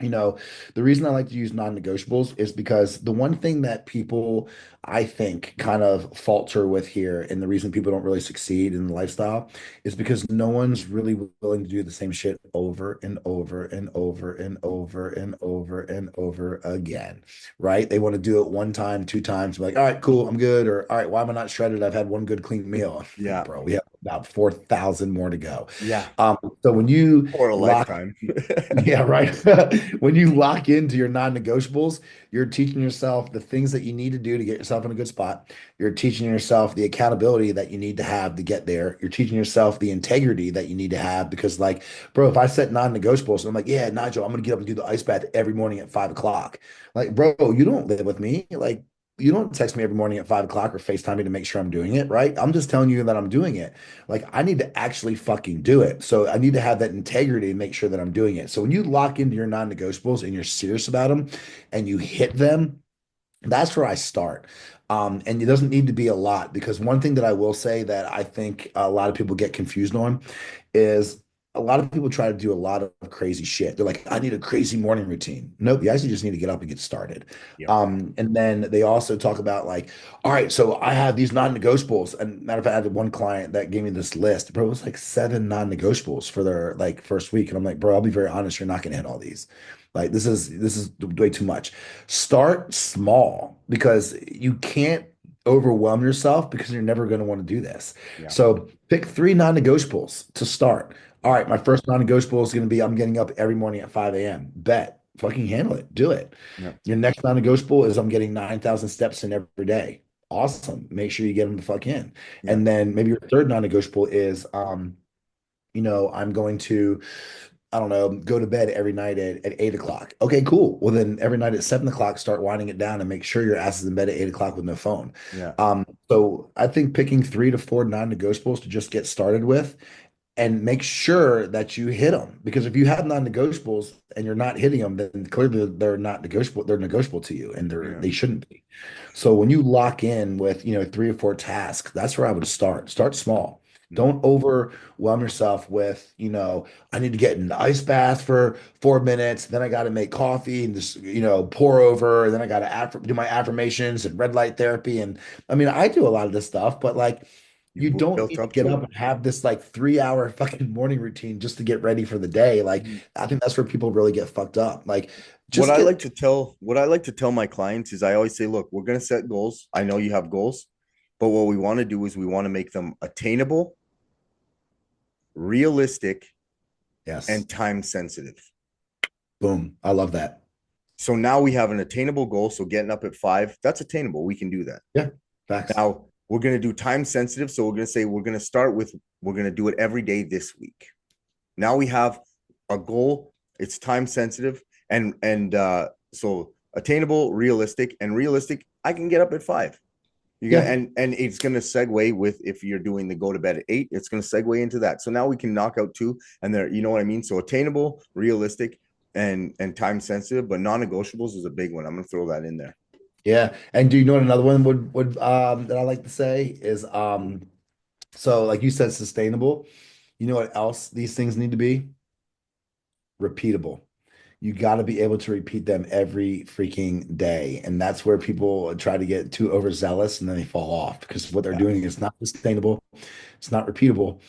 you know, the reason I like to use non-negotiables is because the one thing that people, I think, kind of falter with here, and the reason people don't really succeed in the lifestyle is because no one's really willing to do the same shit over and over and over and over and over and over again, right? They want to do it one time, two times, like, all right, cool, I'm good, or all right, why am I not shredded? I've had one good clean meal. Yeah. Bro, we have about 4,000 more to go. Yeah. So when you Or a lock lifetime. yeah, right. When you lock into your non-negotiables, you're teaching yourself the things that you need to do to get yourself in a good spot. You're teaching yourself the accountability that you need to have to get there. You're teaching yourself the integrity that you need to have because, like, bro, if I set non-negotiables, and I'm like, yeah, Nigel, I'm gonna get up and do the ice bath every morning at 5 o'clock. Like, bro, you don't live with me. Like, you don't text me every morning at 5 o'clock or FaceTime me to make sure I'm doing it, right? I'm just telling you that I'm doing it. Like I need to actually fucking do it. So I need to have that integrity to make sure that I'm doing it. So when you lock into your non-negotiables and you're serious about them and you hit them, that's where I start. And it doesn't need to be a lot because one thing that I will say that I think a lot of people get confused on is a lot of people try to do a lot of crazy shit. They're like, I need a crazy morning routine. Nope, you actually just need to get up and get started. Yep. And then they also talk about like, all right, so I have these non-negotiables. And matter of fact, I had one client that gave me this list, bro. It was like 7 non-negotiables for their like first week. And I'm like, bro, I'll be very honest, you're not gonna hit all these. Like this is way too much. Start small because you can't overwhelm yourself because you're never going to want to do this. Yeah. So pick 3 non-negotiables to start. All right, my first non-negotiable is going to be I'm getting up every morning at 5 a.m. Bet. Fucking handle it. Do it. Yeah. Your next non-negotiable is I'm getting 9,000 steps in every day. Awesome. Make sure you get them the fuck in. Yeah. And then maybe your third non-negotiable is I'm going to I don't know, go to bed every night at 8 o'clock. Okay, cool. Well, then every night at 7 o'clock, start winding it down and make sure your ass is in bed at 8 o'clock with no phone. Yeah. So I think picking 3 to 4 non-negotiables to just get started with and make sure that you hit them. Because if you have non-negotiables and you're not hitting them, then clearly they're not negotiable. They're negotiable to you and Yeah. they shouldn't be. So when you lock in with, 3 or 4 tasks, that's where I would start. Start small. No. Don't overwhelm yourself with, I need to get in the ice bath for 4 minutes. Then I got to make coffee and just, pour over. And then I got to do my affirmations and red light therapy. And I mean, I do a lot of this stuff, but like, You you don't built need to up get to up it. and have this like 3 hour fucking morning routine just to get ready for the day. Like, Mhm. I think that's where people really get fucked up. Like, just get, What I like to tell my clients is I always say, look, we're going to set goals. I know you have goals, but what we want to do is we want to make them attainable, realistic, yes, and time sensitive. boom. I love that. So now we have an attainable goal. So getting up at 5, that's attainable. We can do that. Yeah, facts. Now, we're going to do time sensitive. So we're going to say we're going to start with, we're going to do it every day this week. Now we have a goal. It's time sensitive, so attainable, realistic, and realistic. I can get up at 5. You're gonna Yeah. and it's gonna segue with, if you're doing the go to bed at 8, it's gonna segue into that. So now we can knock out 2, and there, you know what I mean. So attainable, realistic, and time sensitive, but non-negotiables is a big one. I'm gonna throw that in there. Yeah. And do you know what another one would that I like to say is so like you said, sustainable. You know what else these things need to be? Repeatable. You got to be able to repeat them every freaking day. And that's where people try to get too overzealous and then they fall off because what they're Yeah, doing is not sustainable, it's not repeatable,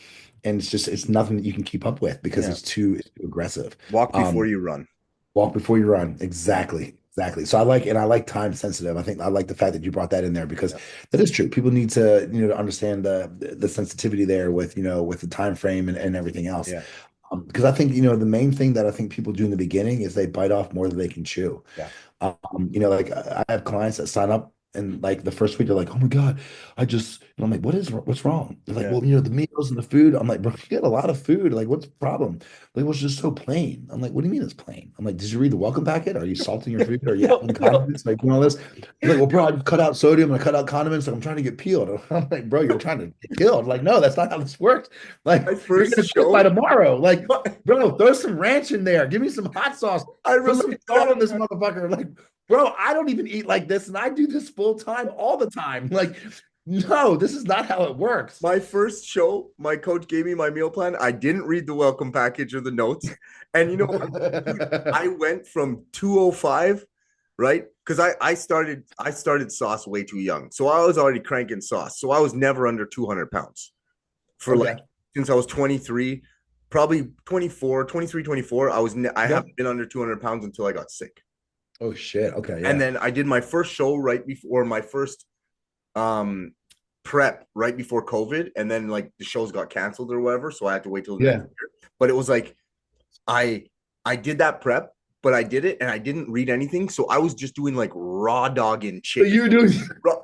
and it's nothing that you can keep up with because yeah. it's too aggressive. Walk before Um, you run. Walk before you run. Yeah, Exactly. Exactly. So I like time sensitive. I think I like the fact that you brought that in there because yeah, that is true. People need to, to understand the sensitivity there with, with the time frame and everything else. yeah, Because I think, the main thing that I think people do in the beginning is they bite off more than they can chew. yeah. Like I have clients that sign up and like the first week they're like, oh my God, and I'm like, what's wrong? They're like, Yeah. well, the meals and the food. I'm like, bro, you get a lot of food. Like, what's the problem? Like, it was just so plain. I'm like, what do you mean it's plain? I'm like, did you read the welcome packet? Are you salting your food? Are you Yo, adding yo, condiments? Like, doing all this? They're like, well, bro, I cut out sodium and I cut out condiments. Like, I'm trying to get peeled. I'm like, bro, you're trying to get killed. Like, no, that's not how this works. Like, my you're first gonna quit by show, tomorrow. Like, my, bro, throw some ranch in there. Give me some hot sauce. I Put some salt respect on this that. motherfucker. Like, bro, I don't even eat like this, and I do this full time all the time. Like, no, this is not how it works. My first show, my coach gave me my meal plan. I didn't read the welcome package or the notes. And you know what? Dude, I went from 205, right? Because I started sauce way too young. So I was already cranking sauce. So I was never under 200 pounds for like Okay. since I was 23, probably 24, 23, 24. I Yep. haven't been under 200 pounds until I got sick. Oh shit. Okay. And Yeah. then I did my first show right before my first um prep right before COVID, and then like the shows got canceled or whatever, so I had to wait till the next Yeah. year. But it was like I I did that prep, but I did it and I didn't read anything, so I was just doing like raw dog and So chicken. you're doing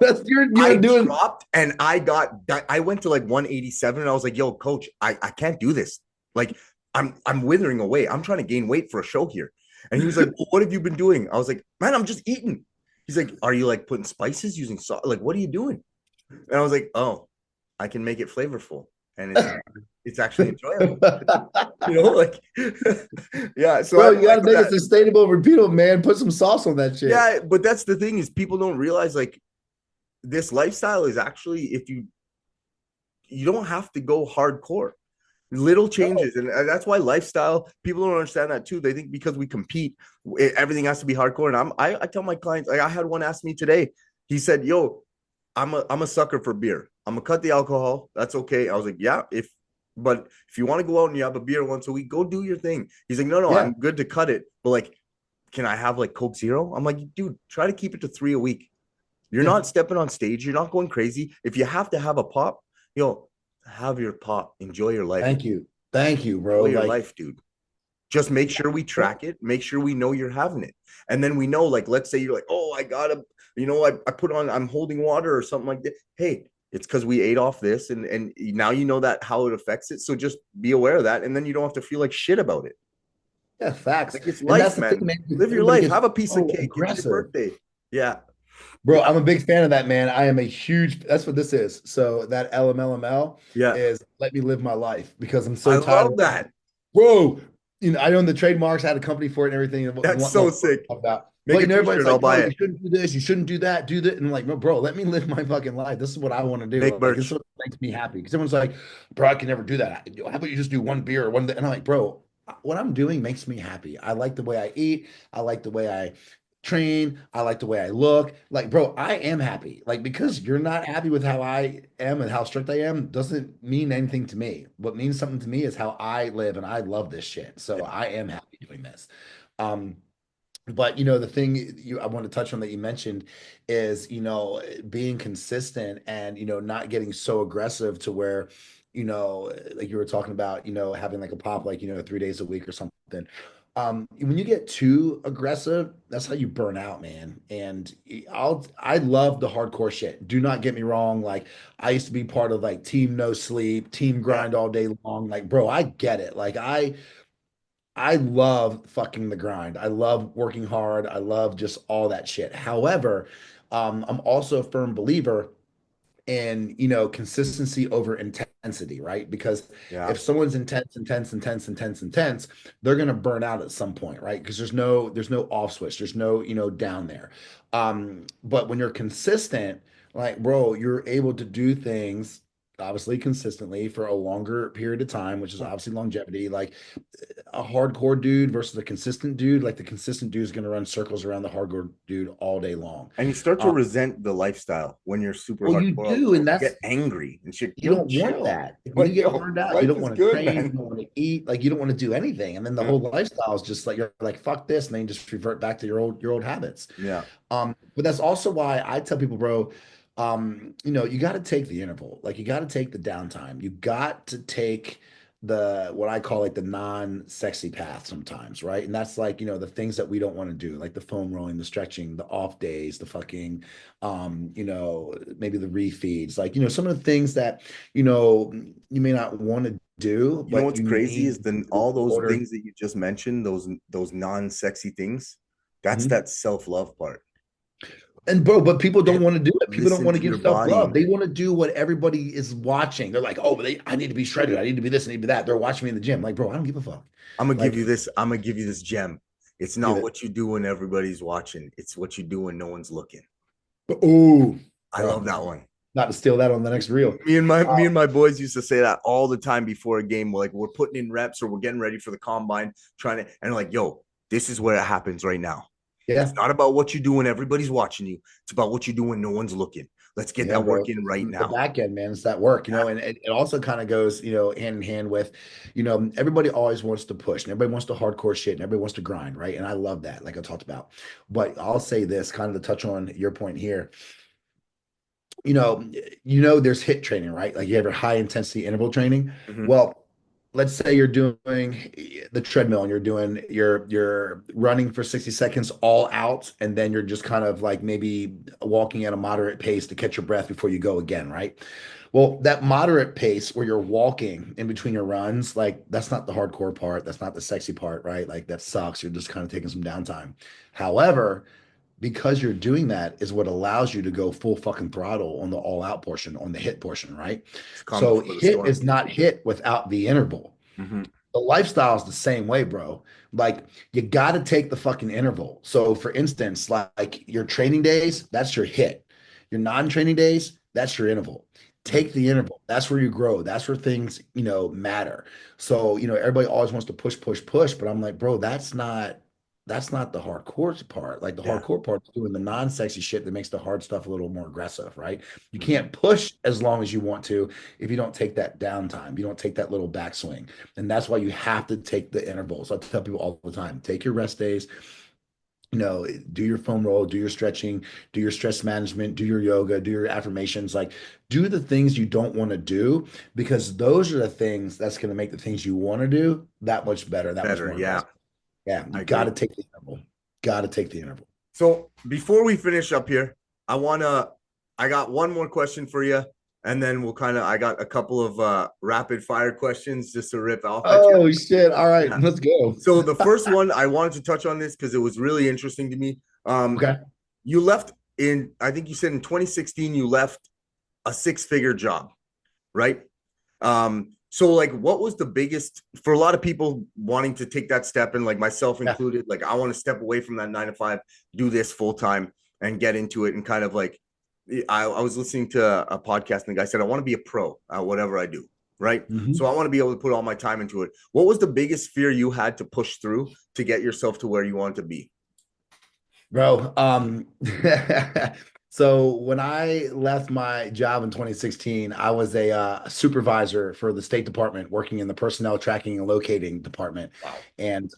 that's you're I doing. dropped and I went to like 187, and I was like, "Yo, coach, I can't do this. Like I'm withering away. I'm trying to gain weight for a show here." And he was like, well, "What have you been doing?" I was like, "Man, I'm just eating." He's like, "Are you like putting spices, using salt? Like, what are you doing?" And I was like, "Oh, I can make it flavorful, and it's actually enjoyable." Like yeah. So Bro, I'm you got like to make it that. sustainable, repeatable, man. Put some sauce on that shit. Yeah, but that's the thing, is people don't realize like this lifestyle is actually, if you don't have to go hardcore. Little No. changes, and that's why lifestyle, people don't understand that too. They think because we compete, everything has to be hardcore. And I tell my clients, like I had one ask me today. He said, "Yo, I'm a sucker for beer. I'm gonna cut the alcohol. That's okay." I was like, "Yeah, but if you want to go out and you have a beer once a week, go do your thing." He's like, "No, Yeah. I'm good to cut it, but like, can I have like Coke Zero?" I'm like, "Dude, try to keep it to 3 a week. You're Yeah. not stepping on stage. You're not going crazy. If you have to have a pop, have your pop. Enjoy your life. Thank you. Thank you, Enjoy bro. your Like, life, dude. Just make sure we track it. Make sure we know you're having it. And then we know, like, let's say you're like, oh, I gotta, I put on, I'm holding water or something like that. Hey, it's because we ate off this, and now you know that how it affects it. So just be aware of that, and then you don't have to feel like shit about it. yeah, facts. Like, it's And that's life, the thing, man. man. Live your Everybody life. gets Have a piece of so cake. It's your aggressive. birthday. Yeah. Bro, I'm a big fan of that, man. I am a huge, that's what this is. So that LMLML Yeah. is let me live my life because I'm I so tired love of, that. bro, I own the trademarks, I had a company for it and everything. And That's so what sick. about. Make But a everybody's t-shirt. I'll like, buy bro, you it. shouldn't do this, you shouldn't do that, do that. And I'm like, no, bro, let me live my fucking life. This is what I want to do. Make Like, this is merch. what makes me happy. Because everyone's like, bro, I can never do that. How about you just do one beer or one? And I'm like, bro, what I'm doing makes me happy. I like the way I eat. I like the way I train. I like the way I look. Like, bro, I am happy. Like, because you're not happy with how I am and how strict I am doesn't mean anything to me. What means something to me is how I live, and I love this shit. So I am happy doing this. Um, but the thing I want to touch on that you mentioned is, being consistent and, not getting so aggressive to where, like you were talking about, having like a pop, like, 3 days a week or something. When you get too aggressive, that's how you burn out, man. And I love the hardcore shit. Do not get me wrong. Like I used to be part of like team no sleep, team Yeah. grind all day long. Like, bro, I get it. Like I love fucking the grind. I love working hard. I love just all that shit. However, I'm also a firm believer and consistency over intensity, right? Because Yeah. if someone's intense, they're going to burn out at some point, right? Because there's no off switch, there's no down there. But when you're consistent, like bro, you're able to do things obviously consistently for a longer period of time, which is obviously longevity. Like a hardcore dude versus a consistent dude, like the consistent dude is going to run circles around the hardcore dude all day long. And you start to um, resent the lifestyle when you're super well, you hardcore all the do, time. and You that's get angry and shit. you Yo, don't want chill. that. When you Like, get yo, burned out, you life don't is want to good, train, you man. don't want to eat, like you don't want to do anything. And then the Yeah. whole lifestyle is just like you're like, fuck this, and then you just revert back to your old habits. Yeah. But that's also why I tell people, bro, you got to take the interval. Like you got to take the downtime. You got to take the what I call like the non-sexy path sometimes, right? And that's like, the things that we don't want to do, like the foam rolling, the stretching, the off days, the fucking maybe the refeeds, like, some of the things that, you may not want to do, You know but what's you crazy need is to then do all in those order. things that you just mentioned, those non-sexy things, that's Mhm. that self-love part. And bro, but people don't And want to do it. People don't listen want to to give your body, self-love. man. They want to do what everybody is watching. They're like, oh, but I need to be shredded. I need to be this, I need to be that. They're watching me in the gym. Like, bro, I don't give a fuck. Like, I'm gonna give you this gem. It's give not it. what you do when everybody's watching. It's what you do when no one's looking. Oh, I love bro, that one. not to steal that on the next reel. Me and my boys used to say that all the time before a game. Like we're putting in reps or we're getting ready for the combine, trying to and like, yo, this is where it happens right now. It's Yeah, not about what you do when everybody's watching you. It's about what you do when no one's looking. Let's get yeah, that work bro. in right The now. back end, man, it's that work, Yeah. and it also kind of goes, hand in hand with, everybody always wants to push and everybody wants to hardcore shit and everybody wants to grind, right? And I love that, like I talked about. But I'll say this, kind of to touch on your point here. you know, there's hit training, right? Like you have your high intensity interval training. Mhm. Well, let's say you're doing the treadmill and you're running for 60 seconds all out, and then you're just kind of like maybe walking at a moderate pace to catch your breath before you go again, right? Well, that moderate pace where you're walking in between your runs, like that's not the hardcore part, that's not the sexy part, right? Like that sucks. You're just kind of taking some downtime. However, because you're doing that is what allows you to go full fucking throttle on the all out portion, on the hit portion, right? It's calm So before the hit storm. is not hit without the interval. Mhm. The lifestyle is the same way, bro. Like you got to take the fucking interval. So for instance, like your training days, that's your hit. Your non-training days, that's your interval. Mhm. Take the interval. That's where you grow. That's where things, matter. So, everybody always wants to push, push, push, but I'm like, bro, that's not the hardcore part. Like the Yeah. hardcore part is doing the non-sexy shit that makes the hard stuff a little more aggressive, right? You Mhm. can't push as long as you want to if you don't take that downtime. You don't take that little backswing. And that's why you have to take the intervals. I tell people all the time, take your rest days, do your foam roll, do your stretching, do your stress management, do your yoga, do your affirmations, like do the things you don't want to do because those are the things that's going to make the things you want to do that much better, that much Better. more Yeah. aggressive. Yeah, you I got to agree. take the interval. Got to take the interval. So before we finish up here, I got one more question for you, and then I got a couple of rapid fire questions just to rip off at you. Oh shit. All right, Yeah. let's go. So the first one I wanted to touch on this because it was really interesting to me. Okay. You left I think you said in 2016 you left a six-figure job, right? So like what was the biggest for a lot of people wanting to take that step and like myself Yeah. included, like I want to step away from that 9 to 5, do this full time and get into it and kind of like I was listening to a podcast and the guy said, I want to be a pro at whatever I do. Right. So Mhm. I want to be able to put all my time into it. What was the biggest fear you had to push through to get yourself to where you want to be? Bro, so when I left my job in 2016, I was a supervisor for the State Department working in the personnel tracking and locating department. Wow. And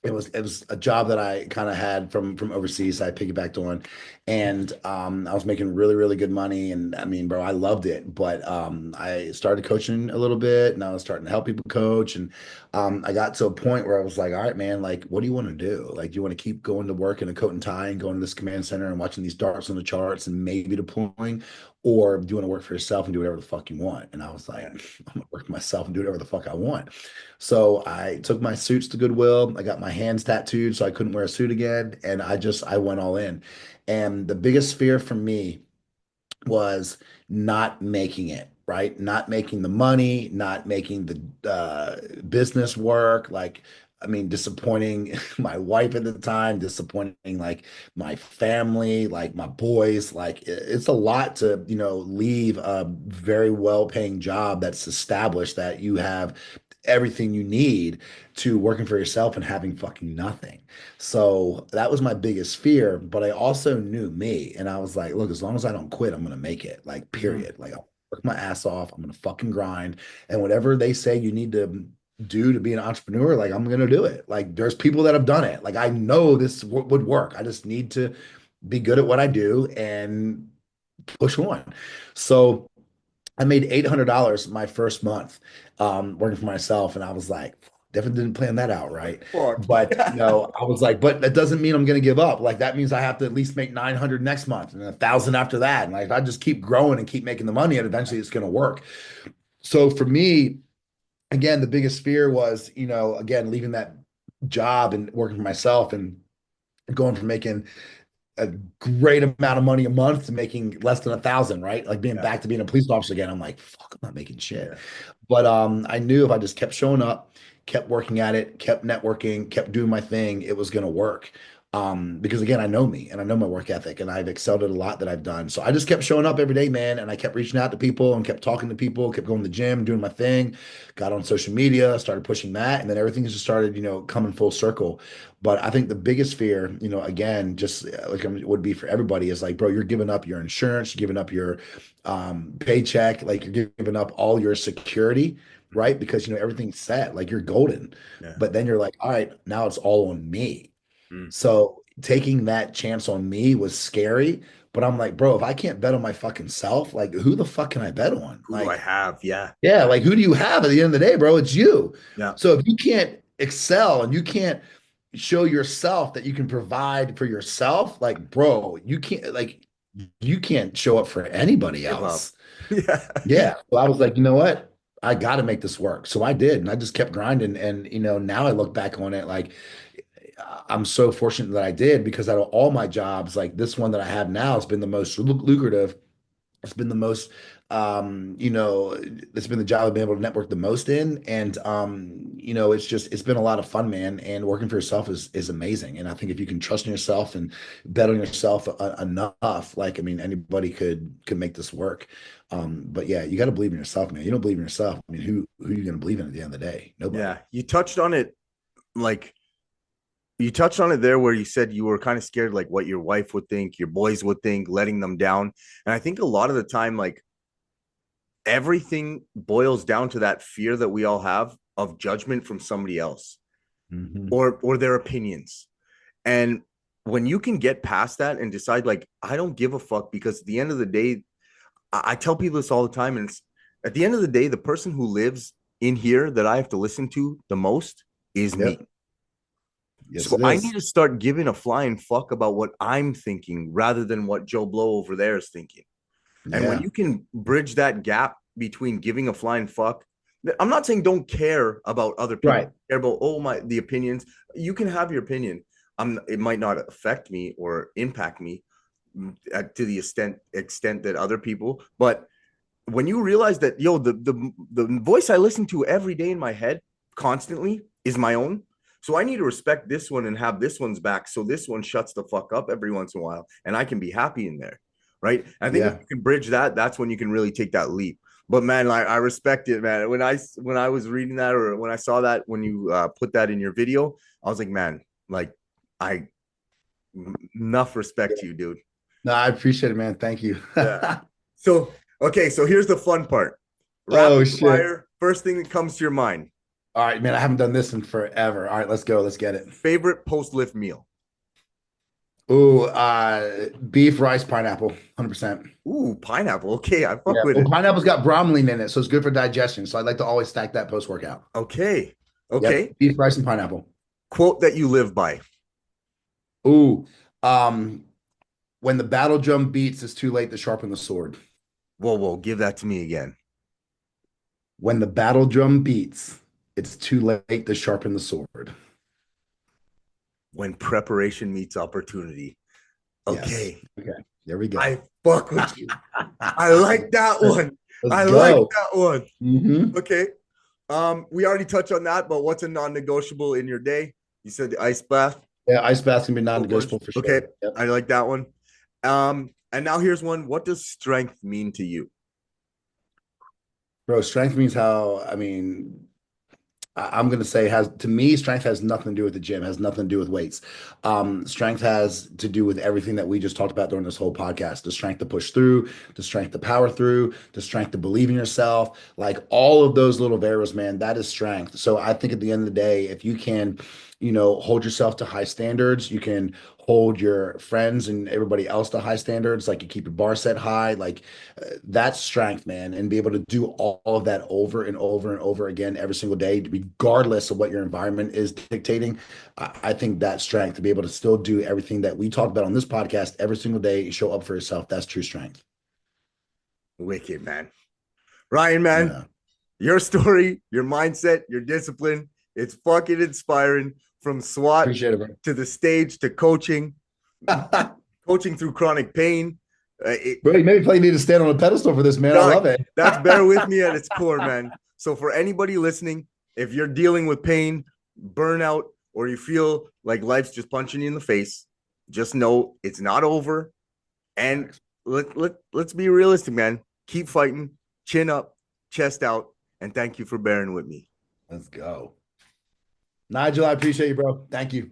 it was a job that I kind of had from overseas. I piggybacked on, and I was making really really good money. And I mean, bro, I loved it. But I started coaching a little bit, and I was starting to help people coach. And I got to a point where I was like, all right, man, like, what do you want to do? Like, do you want to keep going to work in a coat and tie and going to this command center and watching these darts on the charts and maybe deploying, or do you want to work for yourself and do whatever the fuck you want? And I was like, Yeah. I'm gonna work for myself and do whatever the fuck I want. So I took my suits to Goodwill. I got my hands tattooed so I couldn't wear a suit again. And I went all in. And the biggest fear for me was not making it, right? Not making the money, not making the business work. Like, I mean, disappointing my wife at the time, disappointing like my family, like my boys. Like, it's a lot to, leave a very well-paying job that's established that you have everything you need to working for yourself and having fucking nothing. So that was my biggest fear, but I also knew me and I was like, look, as long as I don't quit, I'm gonna make it. Like, Mhm. period. Like, I'll work my ass off. I'm gonna fucking grind. And whatever they say you need to do to be an entrepreneur, like, I'm gonna do it. Like, there's people that have done it. Like, I know this would work. I just need to be good at what I do and push on. So I made $800 my first month working for myself, and I was like, definitely didn't plan that out right. Fuck. But Yeah. I was like, but that doesn't mean I'm going to give up. Like, that means I have to at least make 900 next month and 1,000 after that. And like, if I just keep growing and keep making the money, and eventually it's going to work. So for me, again, the biggest fear was, again, leaving that job and working for myself and going from making a great amount of money a month to making less than 1,000, right? Like, being Yeah. back to being a police officer again. I'm like, fuck, I'm not making shit. Yeah. But I knew if I just kept showing up, kept working at it, kept networking, kept doing my thing, it was gonna work. Because again, I know me and I know my work ethic, and I've excelled at a lot that I've done. So I just kept showing up every day, man, and I kept reaching out to people and kept talking to people, kept going to the gym, doing my thing, got on social media, started pushing that, and then everything just started, coming full circle. But I think the biggest fear, again, just like it would be for everybody, is like, bro, you're giving up your insurance, you're giving up your paycheck, like you're giving up all your security, Mhm. right? Because everything's set, like you're golden. Yeah. But then you're like, all right, now it's all on me. Mm. So taking that chance on me was scary. But I'm like, bro, if I can't bet on my fucking self, like, who the fuck can I bet on? Who do I Like, have? Yeah. yeah, like, who do you have at the end of the day, bro? It's you. Yeah. So if you can't excel and you can't show yourself that you can provide for yourself, like, bro, you can't show up for anybody Give up. else. Yeah. Yeah. So I was like, you know what? I got to make this work. So I did. And I just kept grinding. And, now I look back on it like, I'm so fortunate that I did, because out of all my jobs, like, this one that I have now has been the most lucrative. It's been the most, it's been the job I've been able to network the most in. And, it's been a lot of fun, man. And working for yourself is amazing. And I think if you can trust in yourself and bet on yourself enough, like, I mean, anybody could make this work. But yeah, you got to believe in yourself, man. You don't believe in yourself, I mean, who are you going to believe in at the end of the day? Yeah. Nobody. Like, you touched on it there where you said you were kind of scared, like what your wife would think, your boys would think, letting them down. And I think a lot of the time, like, everything boils down to that fear that we all have of judgment from somebody else, Hmm. or their opinions. And when you can get past that and decide, like, I don't give a fuck, because at the end of the day, I tell people this all the time, and it's at the end of the day, the person who lives in here that I have to listen to the most is me. Yep. Yes, So it I need is. to start giving a flying fuck about what I'm thinking rather than what Joe Blow over there is thinking. And when Yeah. you can bridge that gap between giving a flying fuck, I'm not saying don't care about other people, Right. care about the opinions. You can have your opinion. It might not affect me or impact me to the extent that other people. But when you realize that, the voice I listen to every day in my head constantly is my own. So I need to respect this one and have this one's back. So this one shuts the fuck up every once in a while, and I can be happy in there. Right. I think if Yeah. you can bridge that, that's when you can really take that leap. But man, like, I respect it, man. When I was reading that, or when I saw that, when you put that in your video, I was like, man, like, I enough respect to you, dude. No, I appreciate it, man. Thank you. Yeah. So, okay, so here's the fun part. Rapid Oh shit. fire, first thing that comes to your mind. All right, man. I haven't done this in forever. All right, let's go. Let's get it. Favorite post lift meal? Ooh, beef, rice, pineapple, 100%. Ooh, pineapple. Okay, I fuck Yeah. with Well, it. pineapple's got bromelain in it, so it's good for digestion. So I like to always stack that post workout. Okay. Yep. Okay. Beef, rice, and pineapple. Quote that you live by. Ooh, um, when the battle drum beats, it's too late to sharpen the sword. Whoa, whoa, give that to me again. When the battle drum beats, it's too late to sharpen the sword. When preparation meets opportunity. Yes. Okay. Okay. There we go. I fuck with you. I like that one. Let's I like go. that one. Mm-hmm. Okay. We already touched on that, but what's a non-negotiable in your day? You said the ice bath. Yeah, ice bath's gonna be Go first. non-negotiable for Okay. sure. Yep. I like that one. And now here's one. What does strength mean to you? Bro, strength means how, I'm going to say has to me, strength has nothing to do with the gym, has nothing to do with weights. Strength has to do with everything that we just talked about during this whole podcast. The strength to push through, the strength to power through, the strength to believe in yourself, like all of those little variables, man, that is strength. So I think at the end of the day, if you can, hold yourself to high standards, you can hold your friends and everybody else to high standards, like you keep your bar set high, like that's strength, man, and be able to do all of that over and over and over again every single day, regardless of what your environment is dictating. I think that strength to be able to still do everything that we talk about on this podcast every single day, show up for yourself. That's true strength. Wicked, man. Ryan, man, Yeah. your story, your mindset, your discipline, it's fucking inspiring from SWAT Appreciate it, bro. to the stage to coaching through chronic pain. Bro, you maybe probably need to stand on a pedestal for this, man. I love it. That's Bare With Me at its core, man. So for anybody listening, if you're dealing with pain, burnout, or you feel like life's just punching you in the face, just know it's not over. And let's be realistic, man. Keep fighting, chin up, chest out, and thank you for bearing with me. Let's go. Nigel, I appreciate you, bro. Thank you.